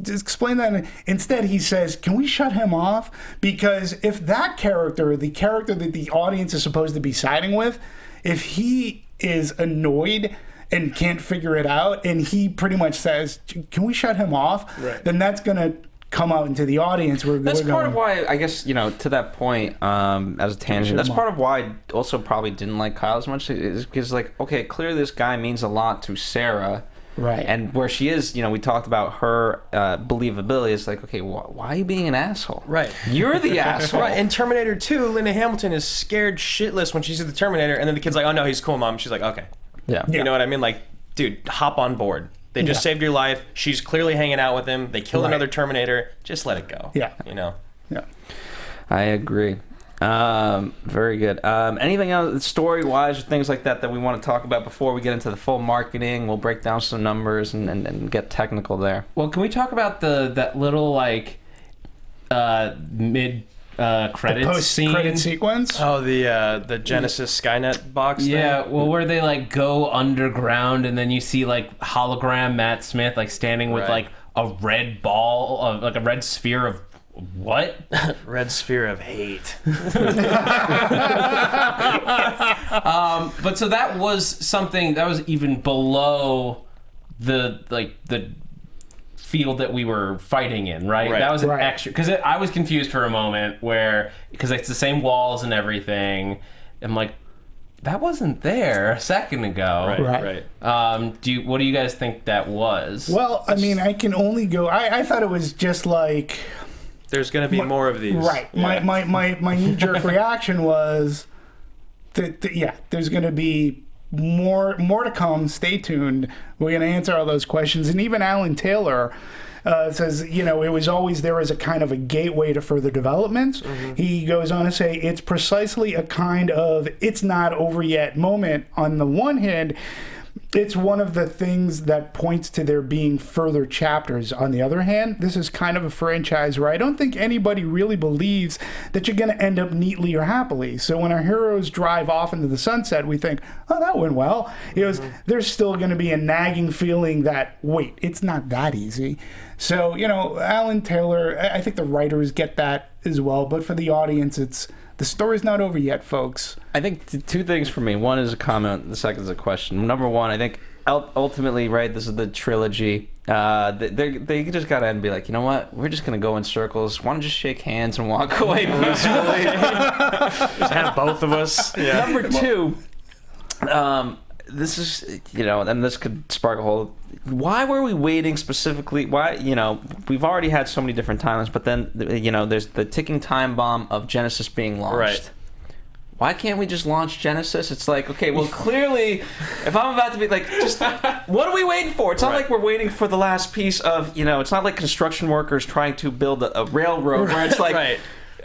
Just explain that. Instead, he says, can we shut him off? Because if that character, the character that the audience is supposed to be siding with, if he is annoyed and can't figure it out, and he pretty much says, can we shut him off? Right. Then that's going to come out into the audience. That's part of why, I guess, to that point, as a tangent, that's part of why I also probably didn't like Kyle as much, is because, okay, clearly this guy means a lot to Sarah. Right. And where she is, we talked about her believability. It's like, okay, why are you being an asshole? Right. You're the asshole. Right. In Terminator 2, Linda Hamilton is scared shitless when she sees the Terminator, and then the kid's like, oh, no, he's cool, Mom. She's like, okay. Yeah. You know what I mean? Like, dude, hop on board. They just saved your life. She's clearly hanging out with him. They killed another Terminator. Just let it go. Yeah. Yeah. I agree. Very good. Anything else story-wise or things like that we want to talk about before we get into the full marketing? We'll break down some numbers and get technical there. Well, can we talk about that little mid credits scene? Post-credit sequence? Oh, the Genisys Skynet box thing? Yeah, well, where they go underground and then you see hologram Matt Smith standing with a red ball of a red sphere of what? Red sphere of hate. But so that was something that was even below the field that we were fighting in, right? That was an extra, because I was confused for a moment because it's the same walls and everything. I'm like, that wasn't there a second ago. Right. What do you guys think that was? Well, I mean, I can only go. I thought it was just there's going to be more of these. Right. Yeah. My knee-jerk reaction was that there's going to be more to come. Stay tuned. We're going to answer all those questions. And even Alan Taylor says, it was always there as a kind of a gateway to further developments. Mm-hmm. He goes on to say it's precisely a kind of it's not over yet moment. On the one hand, it's one of the things that points to there being further chapters. On the other hand, this is kind of a franchise where I don't think anybody really believes that you're going to end up neatly or happily. So when our heroes drive off into the sunset, we think, oh, that went well. There's still going to be a nagging feeling that, wait, it's not that easy. So, Alan Taylor, I think the writers get that as well. But for the audience, the story's not over yet, folks. I think two things for me. One is a comment, the second is a question. Number one, I think ultimately, this is the trilogy. They just got to end and be like, you know what? We're just going to go in circles. Why don't you just shake hands and walk away peacefully? Just have both of us. Yeah. Number two, this is, and this could spark a whole... Why were we waiting specifically? Why, we've already had so many different timelines, but then, there's the ticking time bomb of Genisys being launched. Right. Why can't we just launch Genisys? It's like, okay, well, clearly, if I'm about to be just, what are we waiting for? It's not like we're waiting for the last piece of, it's not like construction workers trying to build a railroad where it's like,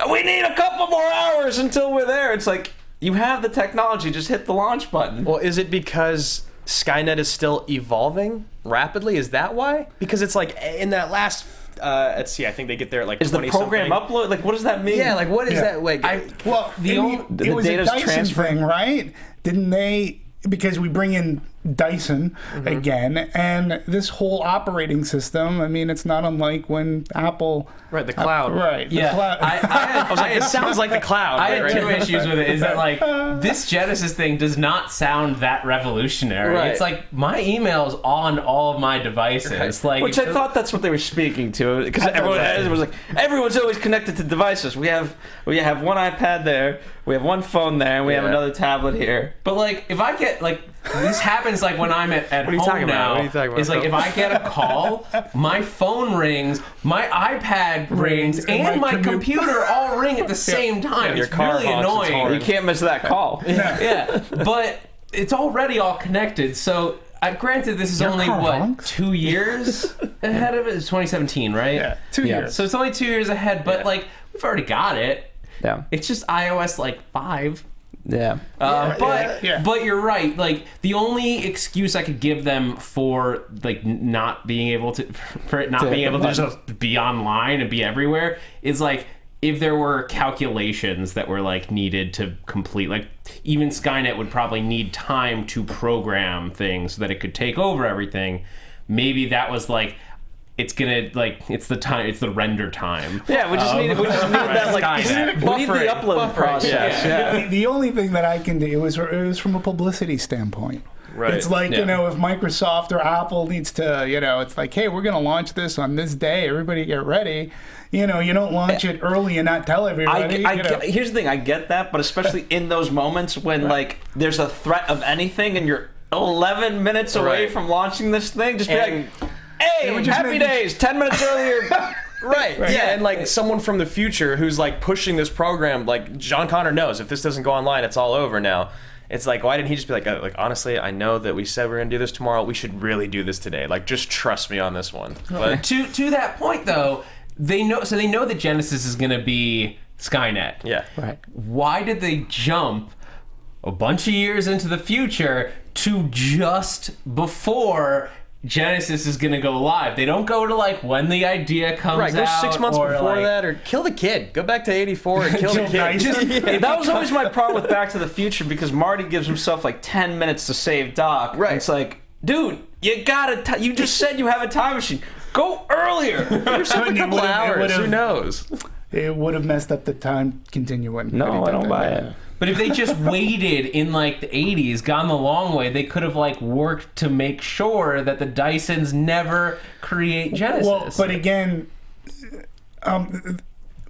we need a couple more hours until we're there. It's like, you have the technology, just hit the launch button. Well, is it because Skynet is still evolving rapidly? Is that why? Because it's in that last let's see, I think they get there at is the program upload? What does that mean? Yeah, what is that? It was a Dyson thing, right? Didn't they? Because we bring in Dyson again, and this whole operating system, I mean, it's not unlike when Apple... Right, the cloud. Yeah. The cloud. I was like, it sounds like the cloud. I had two issues with it. Is that, this Genisys thing does not sound that revolutionary. Right. It's like, my email's on all of my devices. Right. Which I thought that's what they were speaking to, because everyone's always connected to devices. We have one iPad there, we have one phone there, and we have another tablet here. But, if I get, this happens when I'm at home now. What are you talking about? It's if I get a call, my phone rings, my iPad rings, and my computer all ring at the same time. Your It's car really honks, annoying. You can't miss that call. Yeah, but it's already all connected. So, granted, this is only, 2 years ahead of it? It's 2017, right? Yeah, 2 years. So it's only 2 years ahead, but, we've already got it. Yeah. It's just iOS, 5. Yeah. But you're right. The only excuse I could give them for not being able to, just be online and be everywhere is if there were calculations that were like needed to complete, like even Skynet would probably need time to program things so that it could take over everything. Maybe that was like, it's the render time. Yeah, we just need that we need the upload process. Yeah. The only thing that I can do, it was from a publicity standpoint. Right. It's like, if Microsoft or Apple needs to, it's like, hey, we're going to launch this on this day. Everybody get ready. You don't launch it early and not tell everybody. Here's the thing. I get that, but especially in those moments when, like, there's a threat of anything and you're 11 minutes away from launching this thing, just be like, hey, happy days, 10 minutes earlier. Right. Yeah, and like someone from the future who's like pushing this program, like John Connor knows if this doesn't go online, it's all over now. It's like, why didn't he just be like, honestly, I know that we said we're going to do this tomorrow. We should really do this today. Like, just trust me on this one. But to that point, though, they know that Genisys is going to be Skynet. Yeah. Right. Why did they jump a bunch of years into the future to just before Genisys is going to go live? They don't go to like when the idea comes out. Right, go 6 months before that, or kill the kid. Go back to 84 and kill the kid. That was always my problem with Back to the Future, because Marty gives himself like 10 minutes to save Doc. Right. And it's like, dude, you just said you have a time machine. Go earlier. Give yourself a couple hours. Who knows? It would have messed up the time continuum. No, I don't buy it. But if they just waited in like the 80s, gone the long way, they could have like worked to make sure that the Dysons never create Genisys. Well, but again,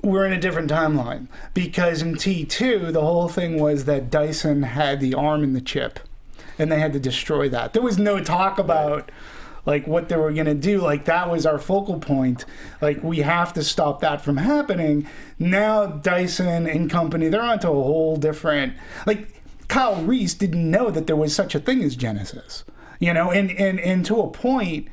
we're in a different timeline, because in T2 the whole thing was that Dyson had the arm in the chip, and they had to destroy that. There was no talk about like what they were going to do. Like, that was our focal point. Like, we have to stop that from happening. Now Dyson and company, they're onto a whole different, like, Kyle Reese didn't know that there was such a thing as Genisys, and to a point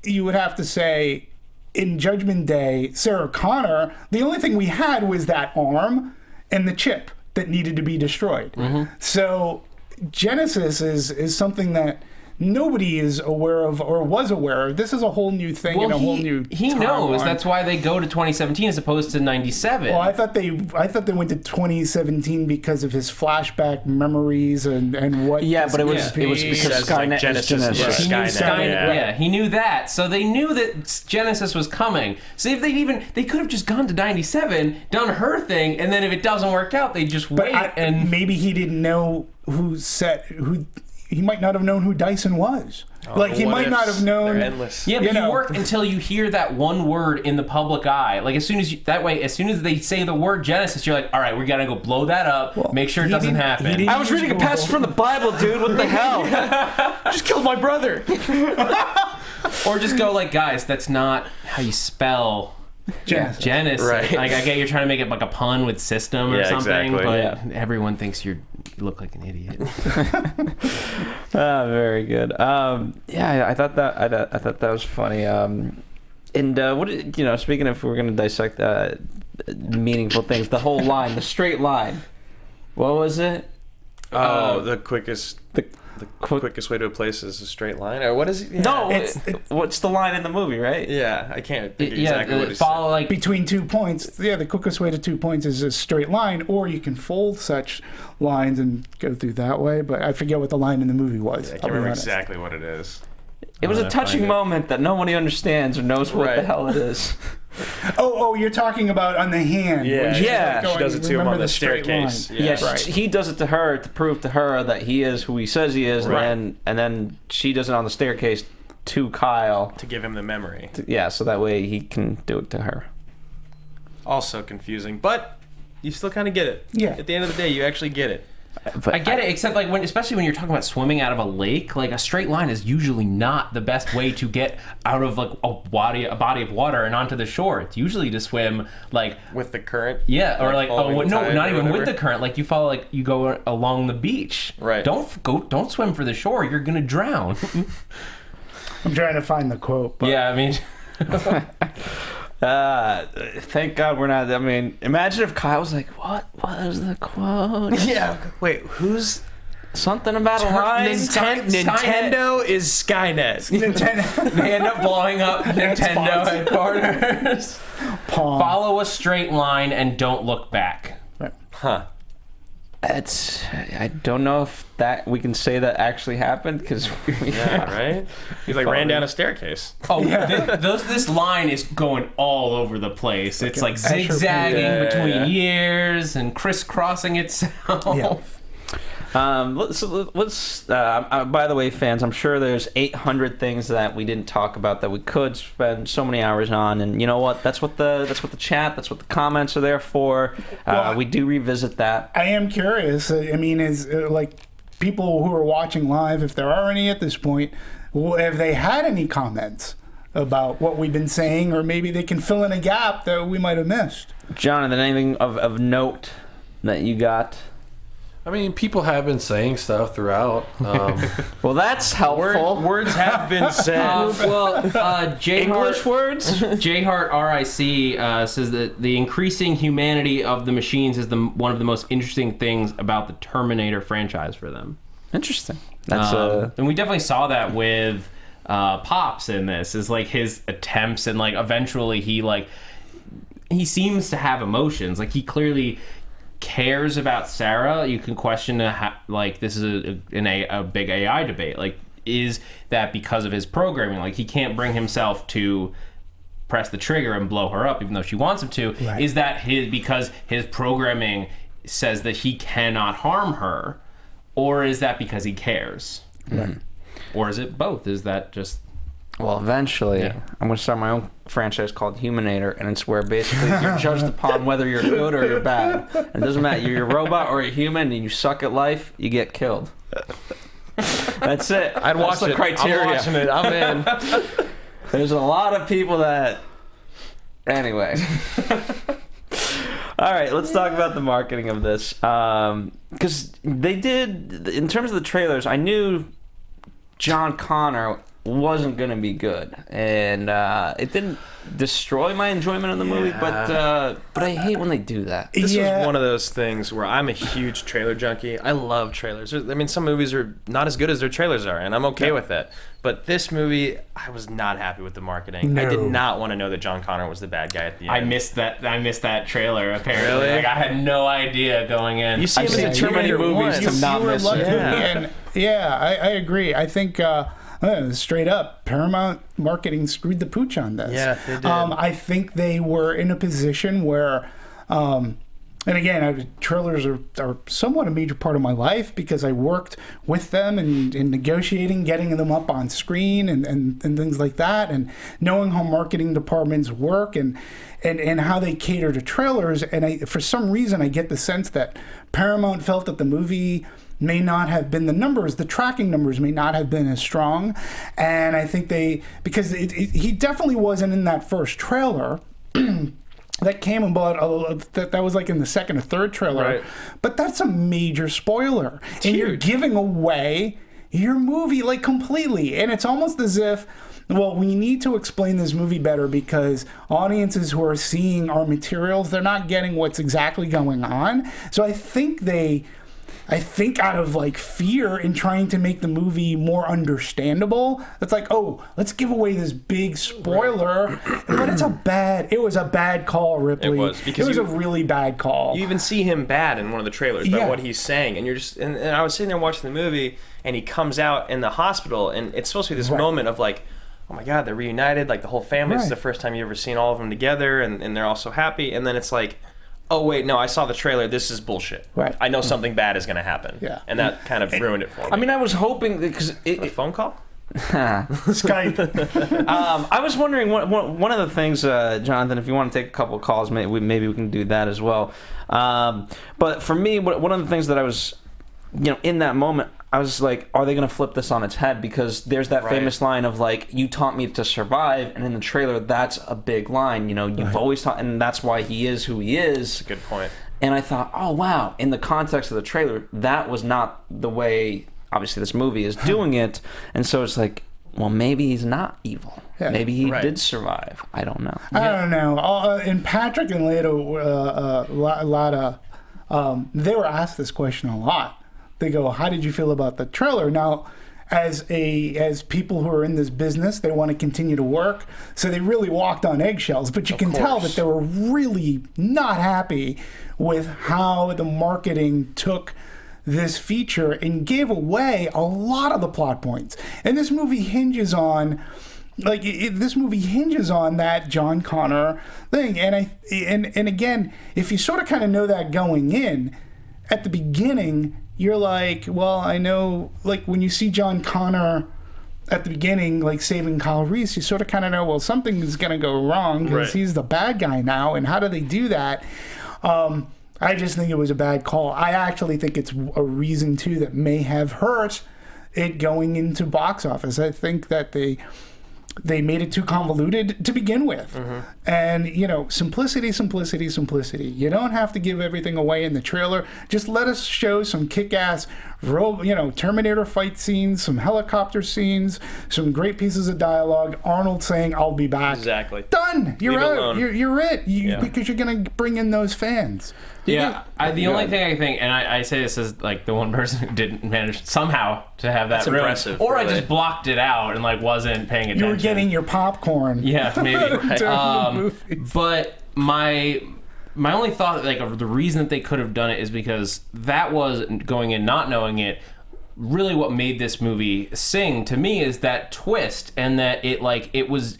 you would have to say, in Judgment Day, Sarah Connor, the only thing we had was that arm and the chip that needed to be destroyed. Mm-hmm. So Genisys is something that nobody is aware of or was aware of. This is a whole new thing and a whole new He knows. That's why they go to 2017 as opposed to 97. Well, I thought they went to 2017 because of his flashback memories and what. Yeah, but it was because Skynet like is Genisys. He knew Skynet. He knew that. So they knew that Genisys was coming. So if they could have just gone to 97, done her thing, and then if it doesn't work out, they just wait. And maybe he didn't know who. He might not have known who Dyson was. He might not have known. They're endless. Yeah, but you work until you hear that one word in the public eye. Like, as soon as they say the word Genisys, you're like, all right, we gotta go blow that up. Make sure it doesn't happen. I was reading a passage from the Bible, dude. What the hell? Just killed my brother. Or just go like, guys, that's not how you spell Genisys. Right. Like, I get you're trying to make it like a pun with system or something, exactly. but everyone thinks you look like an idiot. Very good. I thought that was funny. And speaking of, if we're gonna dissect meaningful things, the whole line, the straight line. What was it? The quickest. The quickest way to a place is a straight line, or what is it? Yeah. No, what's the line in the movie, right? Yeah, I can't think exactly what he follow said. like between 2 points. Yeah, the quickest way to 2 points is a straight line, or you can fold such lines and go through that way. But I forget what the line in the movie was. I can't remember exactly what it is. It was a touching moment that nobody understands or knows what the hell it is. Oh, you're talking about on the hand. Yeah, she does it to him on the staircase. He does it to her to prove to her that he is who he says he is, and then she does it on the staircase to Kyle to give him the memory. So that way he can do it to her. Also confusing, but you still kind of get it. Yeah. At the end of the day, you actually get it. I get it, except like especially when you're talking about swimming out of a lake, like a straight line is usually not the best way to get out of like a body of water and onto the shore. It's usually to swim like with the current. Yeah, or like not even with the current. Like you follow, like you go along the beach. Right. Don't swim for the shore. You're gonna drown. I'm trying to find the quote. But... Yeah, I mean. Thank God we're not. I mean, imagine if Kyle was like, "What was the quote?" Yeah. Wait, who's something about a line? Nintendo is Skynet. Nintendo. They end up blowing up Nintendo headquarters. Follow a straight line and don't look back. Huh. I don't know if that we can say that actually happened because Yeah, right? He like ran down a staircase. Oh, this line is going all over the place. It's like zigzagging between years and crisscrossing itself. Let's by the way, fans, I'm sure there's 800 things that we didn't talk about that we could spend so many hours on, and you know what? That's what the chat, that's what the comments are there for. We do revisit that. I am curious. I mean, is like people who are watching live, if there are any at this point, have they had any comments about what we've been saying, or maybe they can fill in a gap that we might have missed? Jonathan, anything of note that you got? I mean, people have been saying stuff throughout. Well, that's helpful. Words have been said. English words? J-Hart RIC says that the increasing humanity of the machines is one of the most interesting things about the Terminator franchise for them. Interesting. That's and we definitely saw that with Pops in this. Is like his attempts, and like eventually he seems to have emotions. Like he clearly cares about Sarah. You can question this is a big AI debate. Like, is that because of his programming? Like, he can't bring himself to press the trigger and blow her up, even though she wants him to. Right. Is that because his programming says that he cannot harm her, or is that because he cares? Mm-hmm. Or is it both? Is that just... Well, eventually, I'm going to start my own franchise called Humanator, and it's where basically you're judged upon whether you're good or you're bad. And it doesn't matter, you're a robot or a human, and you suck at life, you get killed. That's it. I'd watch That's the it. criteria. I'm watching it. I'm in. There's a lot of people that... Anyway. All right, let's talk about the marketing of this. Because they did, in terms of the trailers, I knew John Connor wasn't going to be good, and it didn't destroy my enjoyment of the movie, but I hate when they do that. This was one of those things where I'm a huge trailer junkie. I love trailers. I mean, some movies are not as good as their trailers are, and I'm okay with that. But this movie, I was not happy with the marketing. No. I did not want to know that John Connor was the bad guy at the end. I missed that trailer, apparently. Really? Like, I had no idea going in. You see him in the Terminator movies to not miss it. I agree. I think straight up, Paramount marketing screwed the pooch on this. Yeah, they did. I think they were in a position where, and again, trailers are somewhat a major part of my life because I worked with them in negotiating, getting them up on screen and things like that, and knowing how marketing departments work and how they cater to trailers. And for some reason, I get the sense that Paramount felt that the movie may not have been, the tracking numbers may not have been as strong. And I think because he definitely wasn't in that first trailer that came about, that was like in the second or third trailer. Right. But that's a major spoiler. And you're giving away your movie like completely. And it's almost as if, well, we need to explain this movie better because audiences who are seeing our materials, they're not getting what's exactly going on. So I think out of like fear in trying to make the movie more understandable, it's like, oh, let's give away this big spoiler. But it was a bad call, Ripley. It was, because a really bad call. You even see him bad in one of the trailers by what he's saying, and you're just and I was sitting there watching the movie, and he comes out in the hospital, and it's supposed to be this moment of like, oh my God, they're reunited, like the whole family. This is the first time you've ever seen all of them together, and they're all so happy, and then it's like, oh wait, no, I saw the trailer. This is bullshit. Right. I know something bad is going to happen. Yeah. And that kind of ruined it for me. I mean, I was hoping because a phone call? Skype. I was wondering one of the things, Jonathan, if you want to take a couple of calls, maybe we can do that as well. But for me, one of the things that I was, in that moment, I was like, are they going to flip this on its head? Because there's that famous line of like, you taught me to survive. And in the trailer, that's a big line. You've always taught, and that's why he is who he is. That's a good point. And I thought, oh, wow. In the context of the trailer, that was not the way, obviously, this movie is doing it. And so it's like, well, maybe he's not evil. Yeah. Maybe he did survive. I don't know. I don't know. And Patrick and Leto, they were asked this question a lot. They go, how did you feel about the trailer? Now, as people who are in this business, they want to continue to work. So they really walked on eggshells. But you can tell that they were really not happy with how the marketing took this feature and gave away a lot of the plot points. And this movie hinges on that John Connor thing. And again, if you sort of kind of know that going in at the beginning, you're like, well, I know, like when you see John Connor at the beginning, like saving Kyle Reese, you sort of kind of know, well, something is going to go wrong because he's the bad guy now. And how do they do that? I just think it was a bad call. I actually think it's a reason, too, that may have hurt it going into box office. I think that they made it too convoluted to begin with. And, simplicity. You don't have to give everything away in the trailer. Just let us show some kick-ass, Terminator fight scenes, some helicopter scenes, some great pieces of dialogue. Arnold saying, "I'll be back." Exactly. Done. You're out. You're it. Because you're going to bring in those fans. The only thing I think, and I say this as like the one person who didn't manage somehow to have that. That's impressive. Or really. I just blocked it out and like wasn't paying attention. You were getting your popcorn. Yeah, maybe. But my only thought, like, of the reason that they could have done it is because that was going in not knowing it. Really, what made this movie sing to me is that twist, and that it was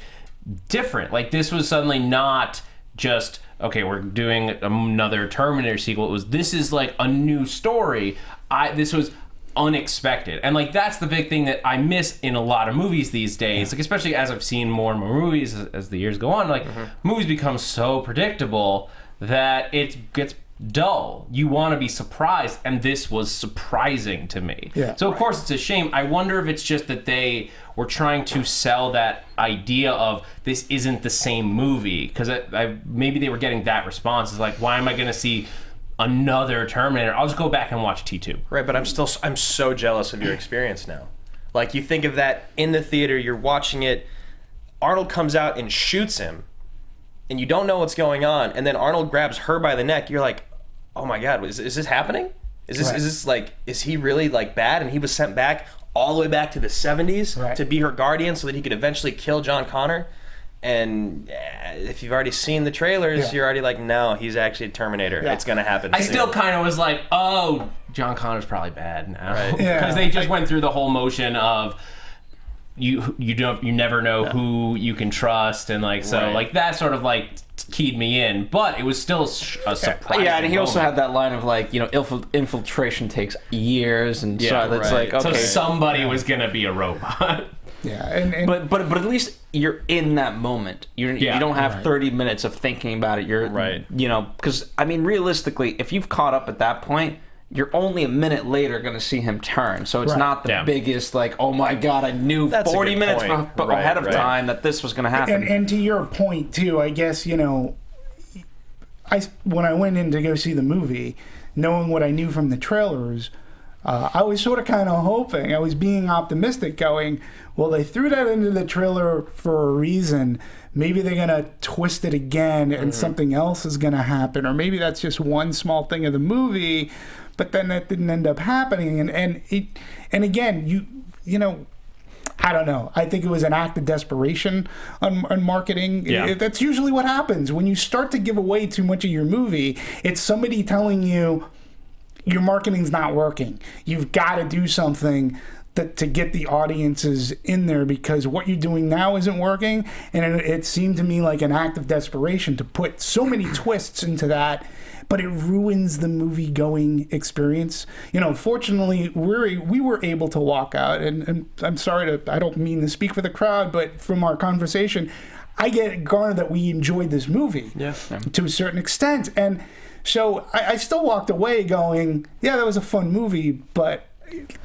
different. Like, this was suddenly not just, okay, we're doing another Terminator sequel. This is like a new story. This was unexpected, and like that's the big thing that I miss in a lot of movies these days. Like, especially as I've seen more and more movies as the years go on, like movies become so predictable that it gets dull. You want to be surprised, and this was surprising to me. So of course it's a shame. I wonder if it's just that they were trying to sell that idea of this isn't the same movie, because maybe they were getting that response. It's like, why am I going to see another Terminator? I'll just go back and watch T2. Right, but I'm so jealous of your experience now. Like, you think of that in the theater, you're watching it, Arnold comes out and shoots him, and you don't know what's going on, and then Arnold grabs her by the neck. You're like, oh my God, is this happening? Is this like, is he really like bad? And he was sent back all the way back to the 70s to be her guardian so that he could eventually kill John Connor. And if you've already seen the trailers, you're already like, no, he's actually a Terminator. It's going to happen I soon. still kind of was like, oh, John Connor's probably bad now. Because they just went through the whole motion of you never know who you can trust, and like, so like that sort of like keyed me in, but it was still a surprise. Yeah, and he also had that line of like, infiltration takes years, and so it's like, okay, so somebody was going to be a robot. But at least you're in that moment. You don't have 30 minutes of thinking about it. You're because I mean, realistically, if you've caught up at that point, you're only a minute later going to see him turn. So it's not the biggest like, oh my God, I knew That's 40 minutes ahead of time that this was going to happen. And to your point too, I guess when I went in to go see the movie, knowing what I knew from the trailers. I was sort of kind of hoping, I was being optimistic going, well, they threw that into the trailer for a reason. Maybe they're going to twist it again and something else is going to happen. Or maybe that's just one small thing of the movie, but then that didn't end up happening. And again, I don't know. I think it was an act of desperation on marketing. That's usually what happens. When you start to give away too much of your movie, it's somebody telling you, your marketing's not working. You've got to do something to get the audiences in there, because what you're doing now isn't working. And it seemed to me like an act of desperation to put so many twists into that, but it ruins the movie-going experience. Fortunately, we were able to walk out, and I'm sorry I don't mean to speak for the crowd, but from our conversation, I get garnered that we enjoyed this movie to a certain extent. And so I still walked away going, yeah, that was a fun movie, but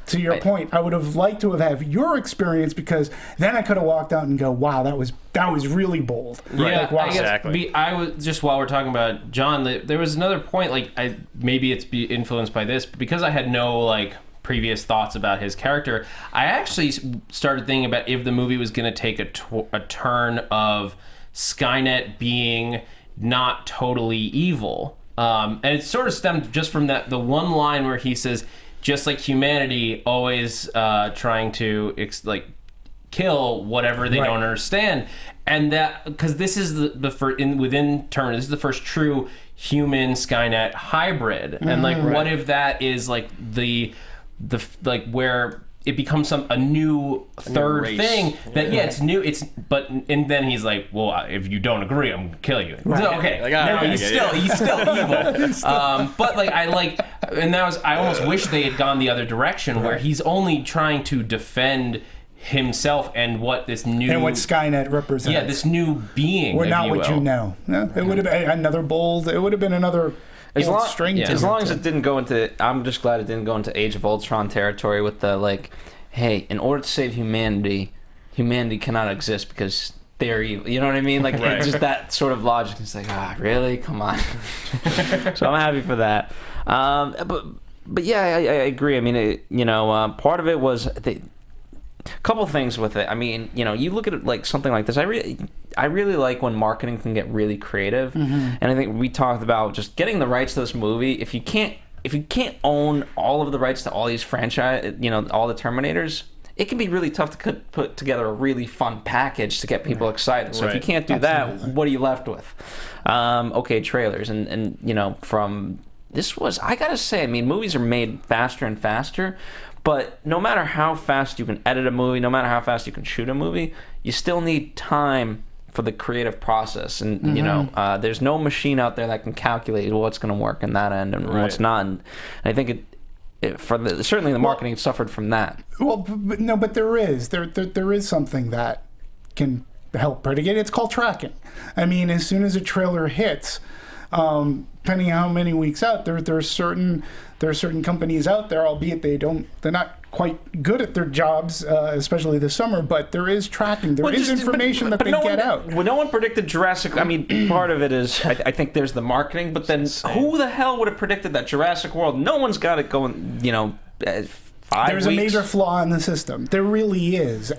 to your point, I would have liked to have had your experience, because then I could have walked out and go, wow, that was really bold. Yeah, like, wow. Exactly. I was just, while we're talking about John, there was another point, like maybe it's influenced by this, but because I had no like previous thoughts about his character, I actually started thinking about if the movie was going to take a turn of Skynet being not totally evil. And it sort of stemmed just from the one line where he says, just like humanity always trying to kill whatever they don't understand. And that, because this is the first, within Terminator, this is the first true human Skynet hybrid. And what if that is like the where it becomes a new third thing that it's new, and then he's like, well, if you don't agree, I'm gonna kill you. So, okay, he's still evil. But I almost wish they had gone the other direction where he's only trying to defend himself and what this new and what Skynet represents. Yeah, this new being. We're not what you know. No, it would have been another bold. It would have been another. As long as it didn't go into, I'm just glad it didn't go into Age of Ultron territory with the hey, in order to save humanity cannot exist because they're evil. You know what I mean? It's just that sort of logic. It's like, really? Come on. So I'm happy for that. But yeah, I agree. I mean, part of it was a couple things with it. I mean, you look at it something like this. I really like when marketing can get really creative, and I think we talked about just getting the rights to this movie. If you can't own all of the rights to all these franchise, all the Terminators, it can be really tough to put together a really fun package to get people excited. So if you can't do that, what are you left with? Trailers and from this was, I gotta say, I mean, movies are made faster and faster. But no matter how fast you can edit a movie, no matter how fast you can shoot a movie, you still need time for the creative process. And, there's no machine out there that can calculate what's going to work in that end and what's not. And I think certainly the marketing suffered from that. Well, but there is. There is something that can help mitigate. It's called tracking. I mean, as soon as a trailer hits, depending on how many weeks out, there are certain companies out there, albeit they're not quite good at their jobs, especially this summer, but there is tracking. There is information that they get out. Well, no one predicted Jurassic. I mean, part of it is, I think there's the marketing, but then who the hell would have predicted that Jurassic World? No one's got it going, 5 There's weeks. a major flaw in the system. There really is.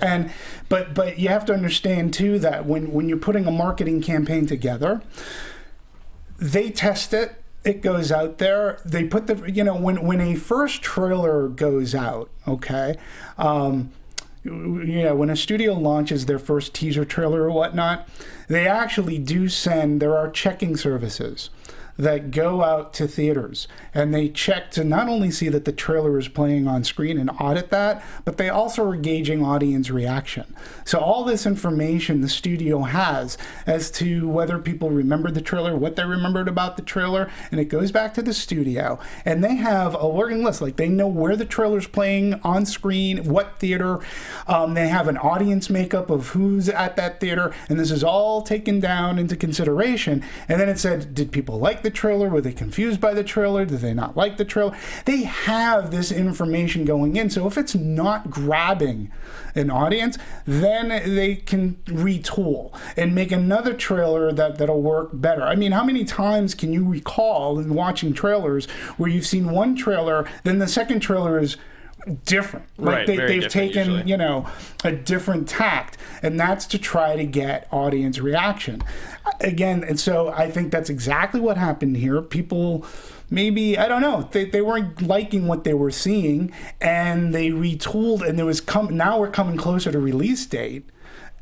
But you have to understand, too, that when you're putting a marketing campaign together, they test it. It goes out there. They put when a first trailer goes out, okay, when a studio launches their first teaser trailer or whatnot, they actually do there are checking services that go out to theaters, and they check to not only see that the trailer is playing on screen and audit that, but they also are gauging audience reaction. So all this information the studio has as to whether people remembered the trailer, what they remembered about the trailer, and it goes back to the studio, and they have a working list. They know where the trailer's playing on screen, what theater. They have an audience makeup of who's at that theater, and this is all taken down into consideration. And then it said, did people like the trailer? Were they confused by the trailer? Did they not like the trailer? They have this information going in. So if it's not grabbing an audience, then they can retool and make another trailer that'll work better. I mean, how many times can you recall in watching trailers where you've seen one trailer, then the second trailer is different? They've taken usually. A different tact, and that's to try to get audience reaction again. And so I think that's exactly what happened here. People maybe, I don't know, they weren't liking what they were seeing, and they retooled, and now we're coming closer to release date,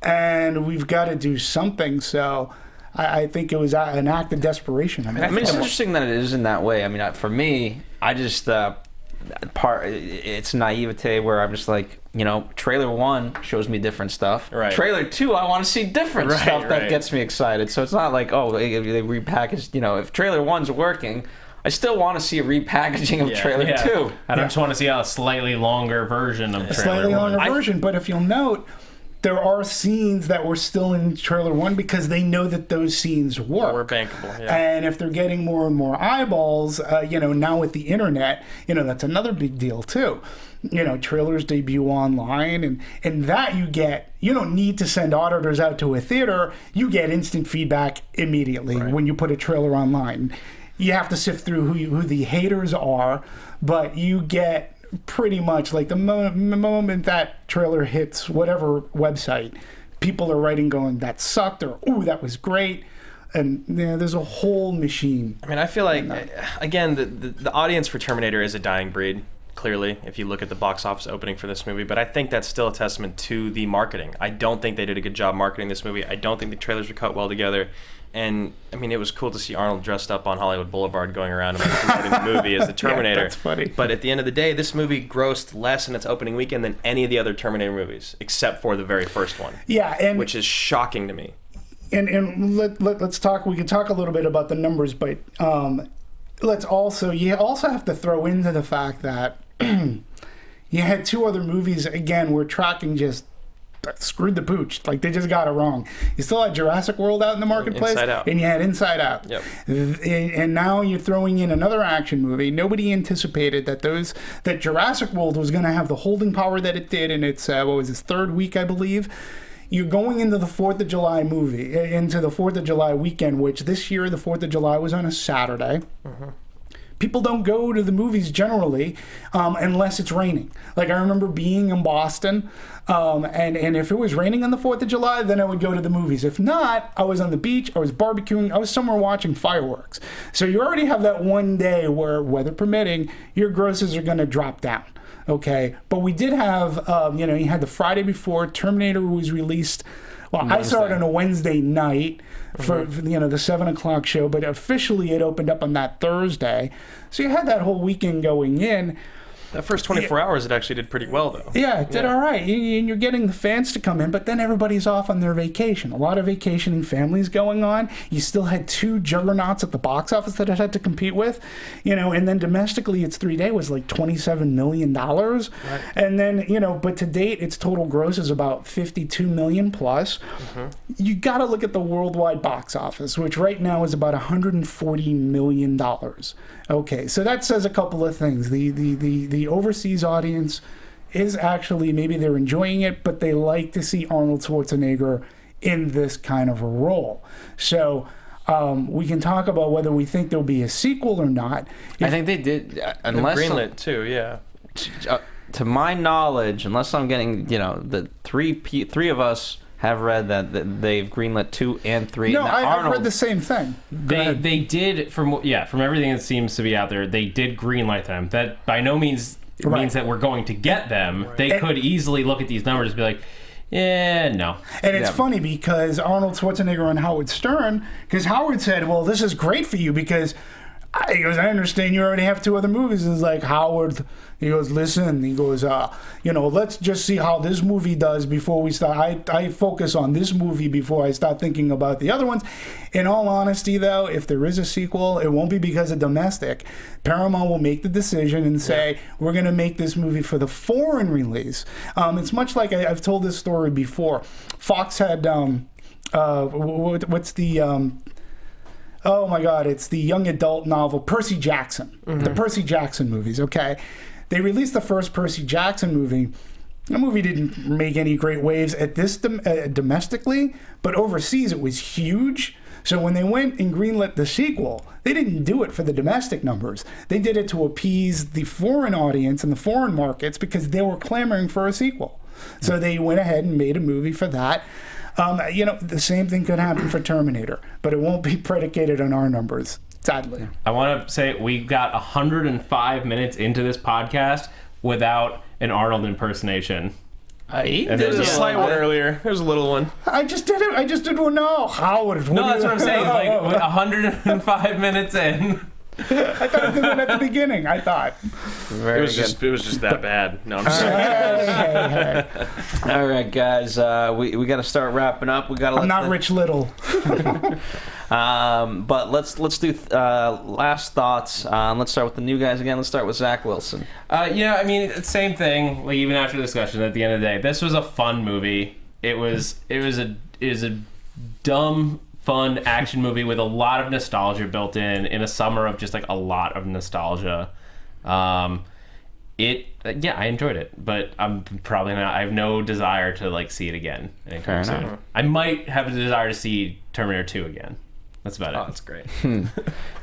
and we've got to do something. So I think it was an act of desperation. I mean, it's interesting that it is in that way. I mean, for me, I just it's naivete where I'm just like, trailer 1 shows me different stuff. Right. Trailer 2, I want to see different stuff that gets me excited. So it's not like, they repackaged. If trailer 1's working, I still want to see a repackaging of trailer 2. I just want to see a slightly longer version of trailer 1. Slightly longer version, but if you'll note, there are scenes that were still in trailer 1 because they know that those scenes work. More bankable, yeah. And if they're getting more and more eyeballs, now with the internet, that's another big deal too. Trailers debut online, and that you don't need to send auditors out to a theater. You get instant feedback immediately when you put a trailer online. You have to sift through who the haters are, but you get pretty much the moment that trailer hits whatever website, people are writing going, that sucked, or ooh, that was great. And there's a whole machine. I mean, I feel like, again, the audience for Terminator is a dying breed. clearly, if you look at the box office opening for this movie. But I think that's still a testament to the marketing. I don't think they did a good job marketing this movie. I don't think the trailers were cut well together. And, I mean, it was cool to see Arnold dressed up on Hollywood Boulevard going around and promoting the movie as the Terminator. Yeah, that's funny. But at the end of the day, this movie grossed less in its opening weekend than any of the other Terminator movies, except for the very first one. Yeah, and which is shocking to me. Let's talk. We can talk a little bit about the numbers, but you also have to throw into the fact that you had two other movies. Again, we're tracking just screwed the pooch. Like, they just got it wrong. You still had Jurassic World out in the marketplace, Inside Out. and you had Inside Out. Yep. And now you're throwing in another action movie. Nobody anticipated that Jurassic World was going to have the holding power that it did in its third week, I believe. You're going into the 4th of July into the 4th of July weekend, which this year the 4th of July was on a Saturday. Mm-hmm. People don't go to the movies generally unless it's raining. Like, I remember being in Boston, and if it was raining on the 4th of July, then I would go to the movies. If not, I was on the beach, I was barbecuing, I was somewhere watching fireworks. So you already have that one day where, weather permitting, your grosses are going to drop down. Okay, but we did have, you had the Friday before, Terminator was released. Well, I saw it on a Wednesday night for the 7 o'clock show, but officially it opened up on that Thursday. So you had that whole weekend going in. That first 24 hours, it actually did pretty well, though. Yeah, it did all right. And you're getting the fans to come in, but then everybody's off on their vacation. A lot of vacationing families going on. You still had two juggernauts at the box office that it had to compete with. And then domestically, its 3-day was like $27 million. Right. And then, but to date, its total gross is about $52 million plus. Mm-hmm. You got to look at the worldwide box office, which right now is about $140 million. Okay, so that says a couple of things. The overseas audience is actually, maybe they're enjoying it, but they like to see Arnold Schwarzenegger in this kind of a role. So we can talk about whether we think there'll be a sequel or not. I think they did, unless greenlit too, yeah. To my knowledge, unless I'm getting, the three of us have read that they've greenlit 2 and 3. No, I've read the same thing. They did, from everything that seems to be out there, they did greenlight them. That by no means means that we're going to get them. Right. They could easily look at these numbers and be like, yeah, no. And it's funny because Arnold Schwarzenegger and Howard Stern, because Howard said, well, this is great for you because he goes, I understand you already have 2 other movies. And it's like, Howard, he goes, listen, he goes, let's just see how this movie does before we start. I focus on this movie before I start thinking about the other ones. In all honesty, though, if there is a sequel, it won't be because of domestic. Paramount will make the decision and say, we're going to make this movie for the foreign release. It's much like I've told this story before. Fox had, what's the... Oh my God, it's the young adult novel, Percy Jackson. Mm-hmm. The Percy Jackson movies, okay? They released the first Percy Jackson movie. The movie didn't make any great waves at this domestically, but overseas it was huge. So when they went and greenlit the sequel, they didn't do it for the domestic numbers. They did it to appease the foreign audience and the foreign markets because they were clamoring for a sequel. So they went ahead and made a movie for that. The same thing could happen for Terminator, but it won't be predicated on our numbers, sadly. I want to say we got 105 minutes into this podcast without an Arnold impersonation. There's a slight one earlier. There's a little one. I just did it. I just did one now. Howard. No, that's what I'm saying. Like 105 minutes in. I thought I did one at the beginning. I thought. It was just that bad. No, I'm sorry. Hey. All right, guys. We got to start wrapping up. We got to. I'm not Rich Little. But let's do last thoughts. Let's start with the new guys again. Let's start with Zach Wilson. I mean, same thing. Like, even after the discussion, at the end of the day, this was a fun movie. It was a dumb, fun action movie with a lot of nostalgia built in a summer of just like a lot of nostalgia. I enjoyed it, but I'm probably not. I have no desire to like see it again anytime soon. I might have a desire to see Terminator 2 again. That's about it. Oh, that's great.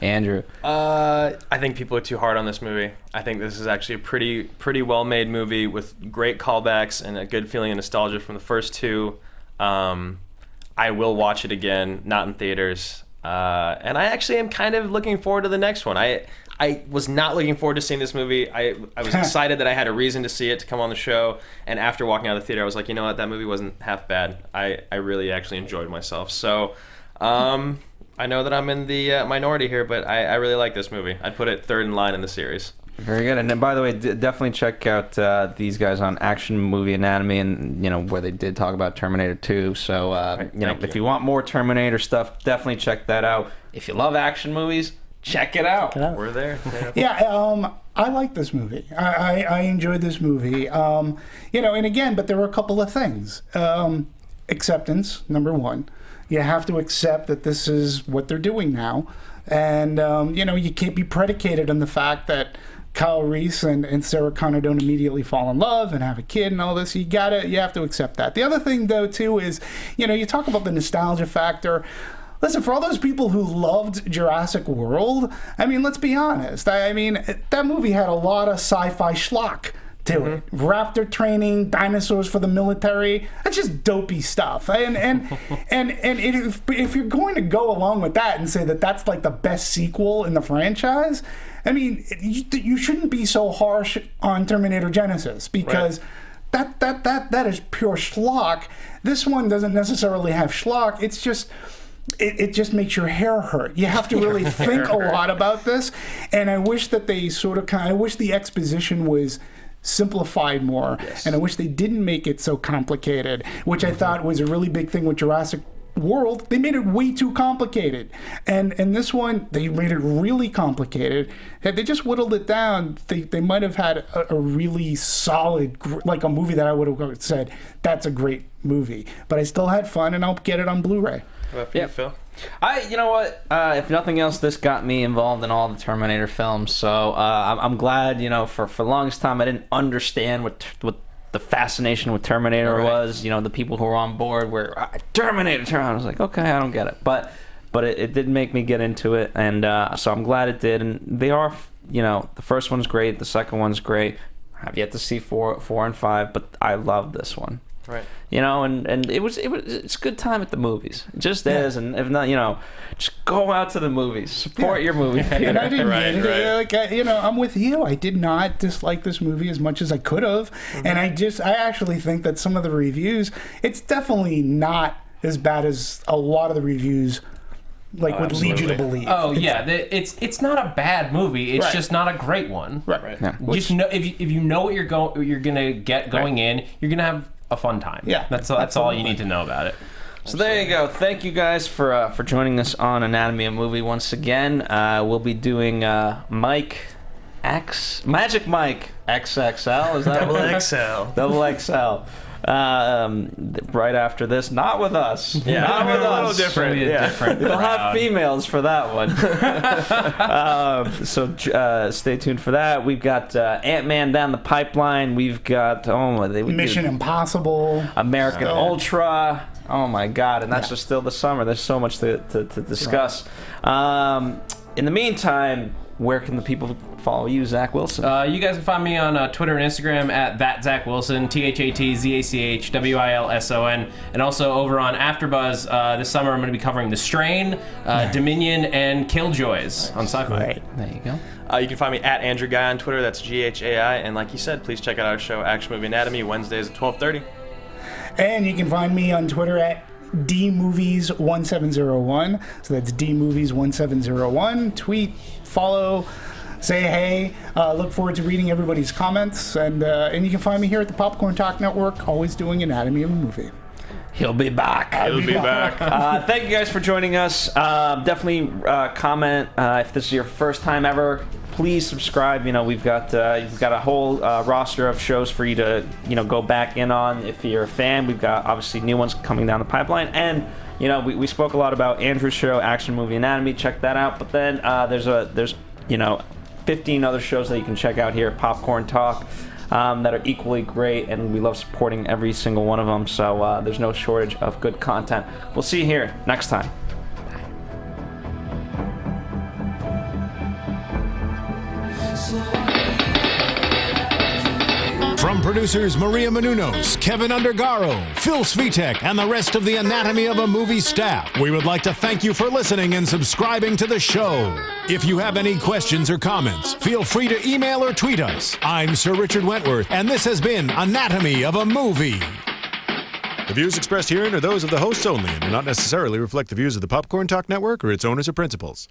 Andrew, I think people are too hard on this movie. I think this is actually a pretty well made movie with great callbacks and a good feeling of nostalgia from the first 2. I will watch it again, not in theaters. And I actually am kind of looking forward to the next one. I I was not looking forward to seeing this movie. I was excited that I had a reason to see it, to come on the show. And after walking out of the theater, I was like, you know what? That movie wasn't half bad. I really actually enjoyed myself. So I know that I'm in the minority here, but I really like this movie. I'd put it third in line in the series. Very good. And then, by the way, definitely check out these guys on Action Movie Anatomy, and where they did talk about Terminator 2. So if you want more Terminator stuff, definitely check that out. If you love action movies, check it out. We're there. Yeah, I like this movie. I enjoyed this movie. And again, but there were a couple of things. Acceptance, number one. You have to accept that this is what they're doing now. And, you can't be predicated on the fact that Kyle Reese and Sarah Connor don't immediately fall in love and have a kid and all this. You have to accept that. The other thing, though, too, is, you talk about the nostalgia factor. Listen, for all those people who loved Jurassic World, I mean, let's be honest. I mean, that movie had a lot of sci-fi schlock to it. Raptor training, dinosaurs for the military. That's just dopey stuff. And if you're going to go along with that and say that that's like the best sequel in the franchise, I mean, you shouldn't be so harsh on Terminator Genisys, because that is pure schlock. This one doesn't necessarily have schlock. It's just... It just makes your hair hurt. You have to really think a lot about this. And I wish that they I wish the exposition was simplified more. Yes. And I wish they didn't make it so complicated, which I thought was a really big thing with Jurassic World. They made it way too complicated. And this one, they made it really complicated. Had they just whittled it down, they might have had a really solid, like a movie that I would have said, that's a great movie. But I still had fun, and I'll get it on Blu-ray. How about for you, Phil? You know what? If nothing else, this got me involved in all the Terminator films. So I'm glad. For the longest time, I didn't understand what the fascination with Terminator was. The people who were on board were Terminator. I was like, okay, I don't get it. But it did make me get into it, and so I'm glad it did. And they are, the first one's great, the second one's great. I've yet to see 4 and 5, but I love this one. Right. And it's a good time at the movies. It just is, and if not, just go out to the movies. Support your movie theater. And I didn't I'm with you. I did not dislike this movie as much as I could have. Mm-hmm. And I actually think that some of the reviews, it's definitely not as bad as a lot of the reviews would lead you to believe. It's not a bad movie. It's just not a great one. Right. Yeah. Just know, if you know what you're gonna get going in, you're gonna have a fun time. Yeah, that's all you need to know about it. So there you go. Thank you guys for joining us on Anatomy of Movie once again. We'll be doing Magic Mike XXL. Is that Double XL. Right after this, not with us. Yeah, not with a us. little different. Different. They'll have females for that one. So stay tuned for that. We've got Ant-Man down the pipeline. We've got Mission Impossible, American Ultra. Oh my God! And that's just still the summer. There's so much to discuss. In the meantime, where can the people follow you, Zach Wilson? You guys can find me on Twitter and Instagram at @ZachWilson, ThatZachWilson, and also over on AfterBuzz this summer. I'm going to be covering The Strain, Dominion, and Killjoys on Sci-Fi. Right. There you go. You can find me at Andrew Ghai on Twitter. That's GHAI. And like you said, please check out our show, Action Movie Anatomy, Wednesdays at 12:30. And you can find me on Twitter at DMovies1701. So that's DMovies1701. Tweet, follow, say hey. Look forward to reading everybody's comments. And you can find me here at the Popcorn Talk Network, always doing Anatomy of a Movie. He'll be back. He'll be back. Thank you guys for joining us. Definitely comment if this is your first time ever. Please subscribe. We've got a whole roster of shows for you to go back in on if you're a fan. We've got obviously new ones coming down the pipeline, and we spoke a lot about Andrew's show, Action Movie Anatomy. Check that out. But then there's 15 other shows that you can check out here at Popcorn Talk that are equally great, and we love supporting every single one of them. So there's no shortage of good content. We'll see you here next time. From producers Maria Menounos, Kevin Undergaro, Phil Svitek, and the rest of the Anatomy of a Movie staff, we would like to thank you for listening and subscribing to the show. If you have any questions or comments, feel free to email or tweet us. I'm Sir Richard Wentworth, and this has been Anatomy of a Movie. The views expressed herein are those of the hosts only and do not necessarily reflect the views of the Popcorn Talk Network or its owners or principals.